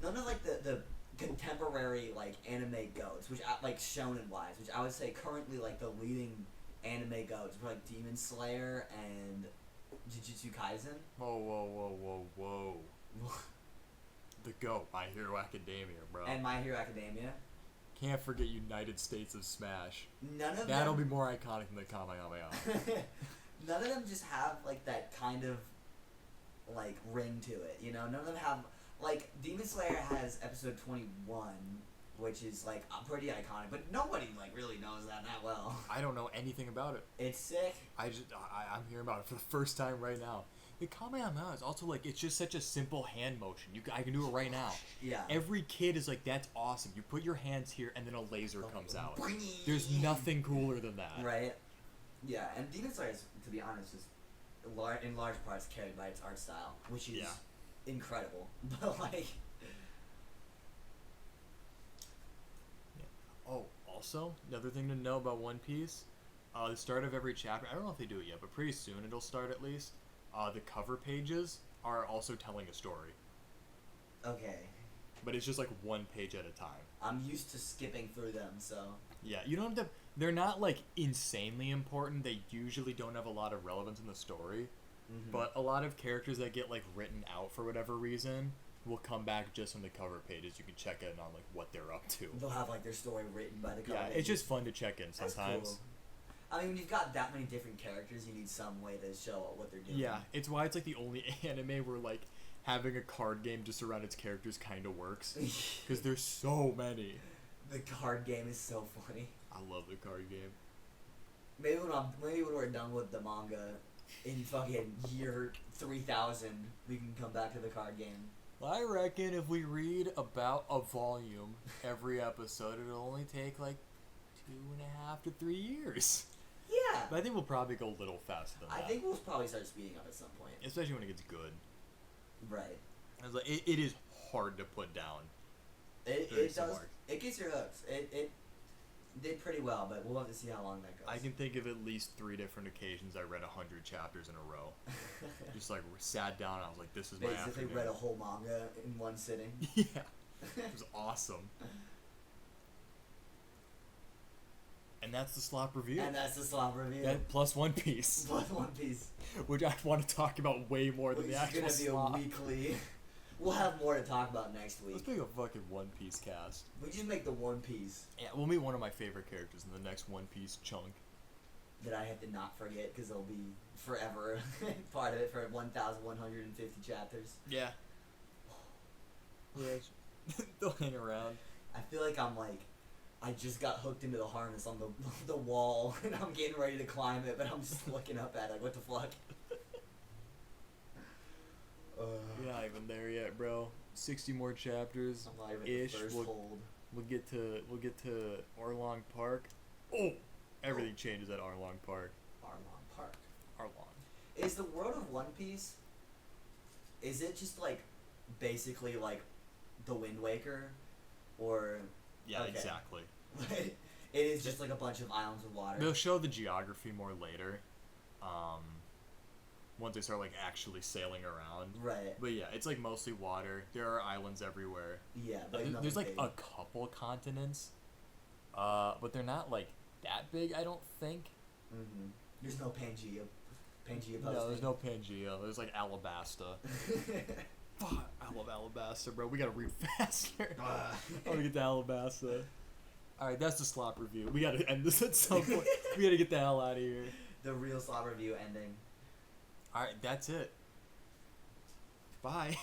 of, like, the contemporary, like, anime goats, which, like, shonen-wise, which I would say currently, like, the leading anime goats were, like, Demon Slayer and Jujutsu Kaisen. Whoa. The GOAT, My Hero Academia, bro. And My Hero Academia. Can't forget United States of Smash. That'll be more iconic than the Kamehameha. None of them just have, like, that kind of, like, ring to it, you know? None of them have, like, Demon Slayer has episode 21, which is, like, pretty iconic, but nobody, like, really knows that well. I don't know anything about it. It's sick. I'm hearing about it for the first time right now. The Kamehameha is also like it's just such a simple hand motion. I can do it right now. Yeah. Every kid is like, that's awesome. You put your hands here and then a laser comes out. There's nothing cooler than that. Right. Yeah, and Demon Slayer is, to be honest, is in large parts carried by its art style, which is incredible. But like. Yeah. Oh, also another thing to know about One Piece. The start of every chapter. I don't know if they do it yet, but pretty soon it'll start at least. The cover pages are also telling a story. Okay. But it's just like one page at a time. I'm used to skipping through them, so. Yeah, you don't have to. They're not like insanely important. They usually don't have a lot of relevance in the story. Mm-hmm. But a lot of characters that get like written out for whatever reason will come back just on the cover pages. You can check in on like what they're up to. They'll have like their story written by the cover pages. It's just fun to check in sometimes. That's cool. I mean, when you've got that many different characters, you need some way to show what they're doing. Yeah, it's why it's like the only anime where like having a card game just around its characters kind of works. Because there's so many. The card game is so funny. I love the card game. Maybe when we're done with the manga in fucking year 3000, we can come back to the card game. I reckon if we read about a volume every episode, it'll only take like 2.5 to 3 years. Yeah. But I think we'll probably go a little faster than that. I think we'll probably start speeding up at some point. Especially when it gets good. Right. Like, it is hard to put down. It does. It gets your hooks. It did pretty well, but we'll have to see how long that goes. I can think of at least 3 different occasions I read 100 chapters in a row. Just like sat down and I was like, this is my afternoon. Basically read a whole manga in one sitting. Yeah. It was awesome. And that's the Slop review. Plus One Piece. Plus One Piece. Which I want to talk about way more than the actual Slop. It's gonna be a weekly. We'll have more to talk about next week. Let's make a fucking One Piece cast. We just make the One Piece. Yeah, we'll meet one of my favorite characters in the next One Piece chunk. That I have to not forget because they'll be forever part of it for 1,150 chapters. Yeah. Yeah. They'll hang around. I feel like I just got hooked into the harness on the wall and I'm getting ready to climb it, but I'm just looking up at it like, what the fuck? You're not even there yet, bro. 60 more chapters. I'm not even ish. The first hold. We'll get to Arlong Park. Oh, everything changes at Arlong Park. Arlong Park. Arlong. Is the world of One Piece? Is it just like basically like the Wind Waker, or? Yeah, exactly. It is just like a bunch of islands with water. They'll show the geography more later. Once they start like actually sailing around. Right. But yeah, it's like mostly water. There are islands everywhere. Yeah, but there's like a couple continents. But they're not like that big, I don't think. Mhm. There's no Pangea. No, there's no Pangea. There's like Alabasta. Fuck, I love Alabasta, bro. We gotta read faster. I wanna get to Alabasta. Alright, that's the Slop review. We gotta end this at some point. We gotta get the hell out of here. The real Slop review ending. Alright, that's it. Bye.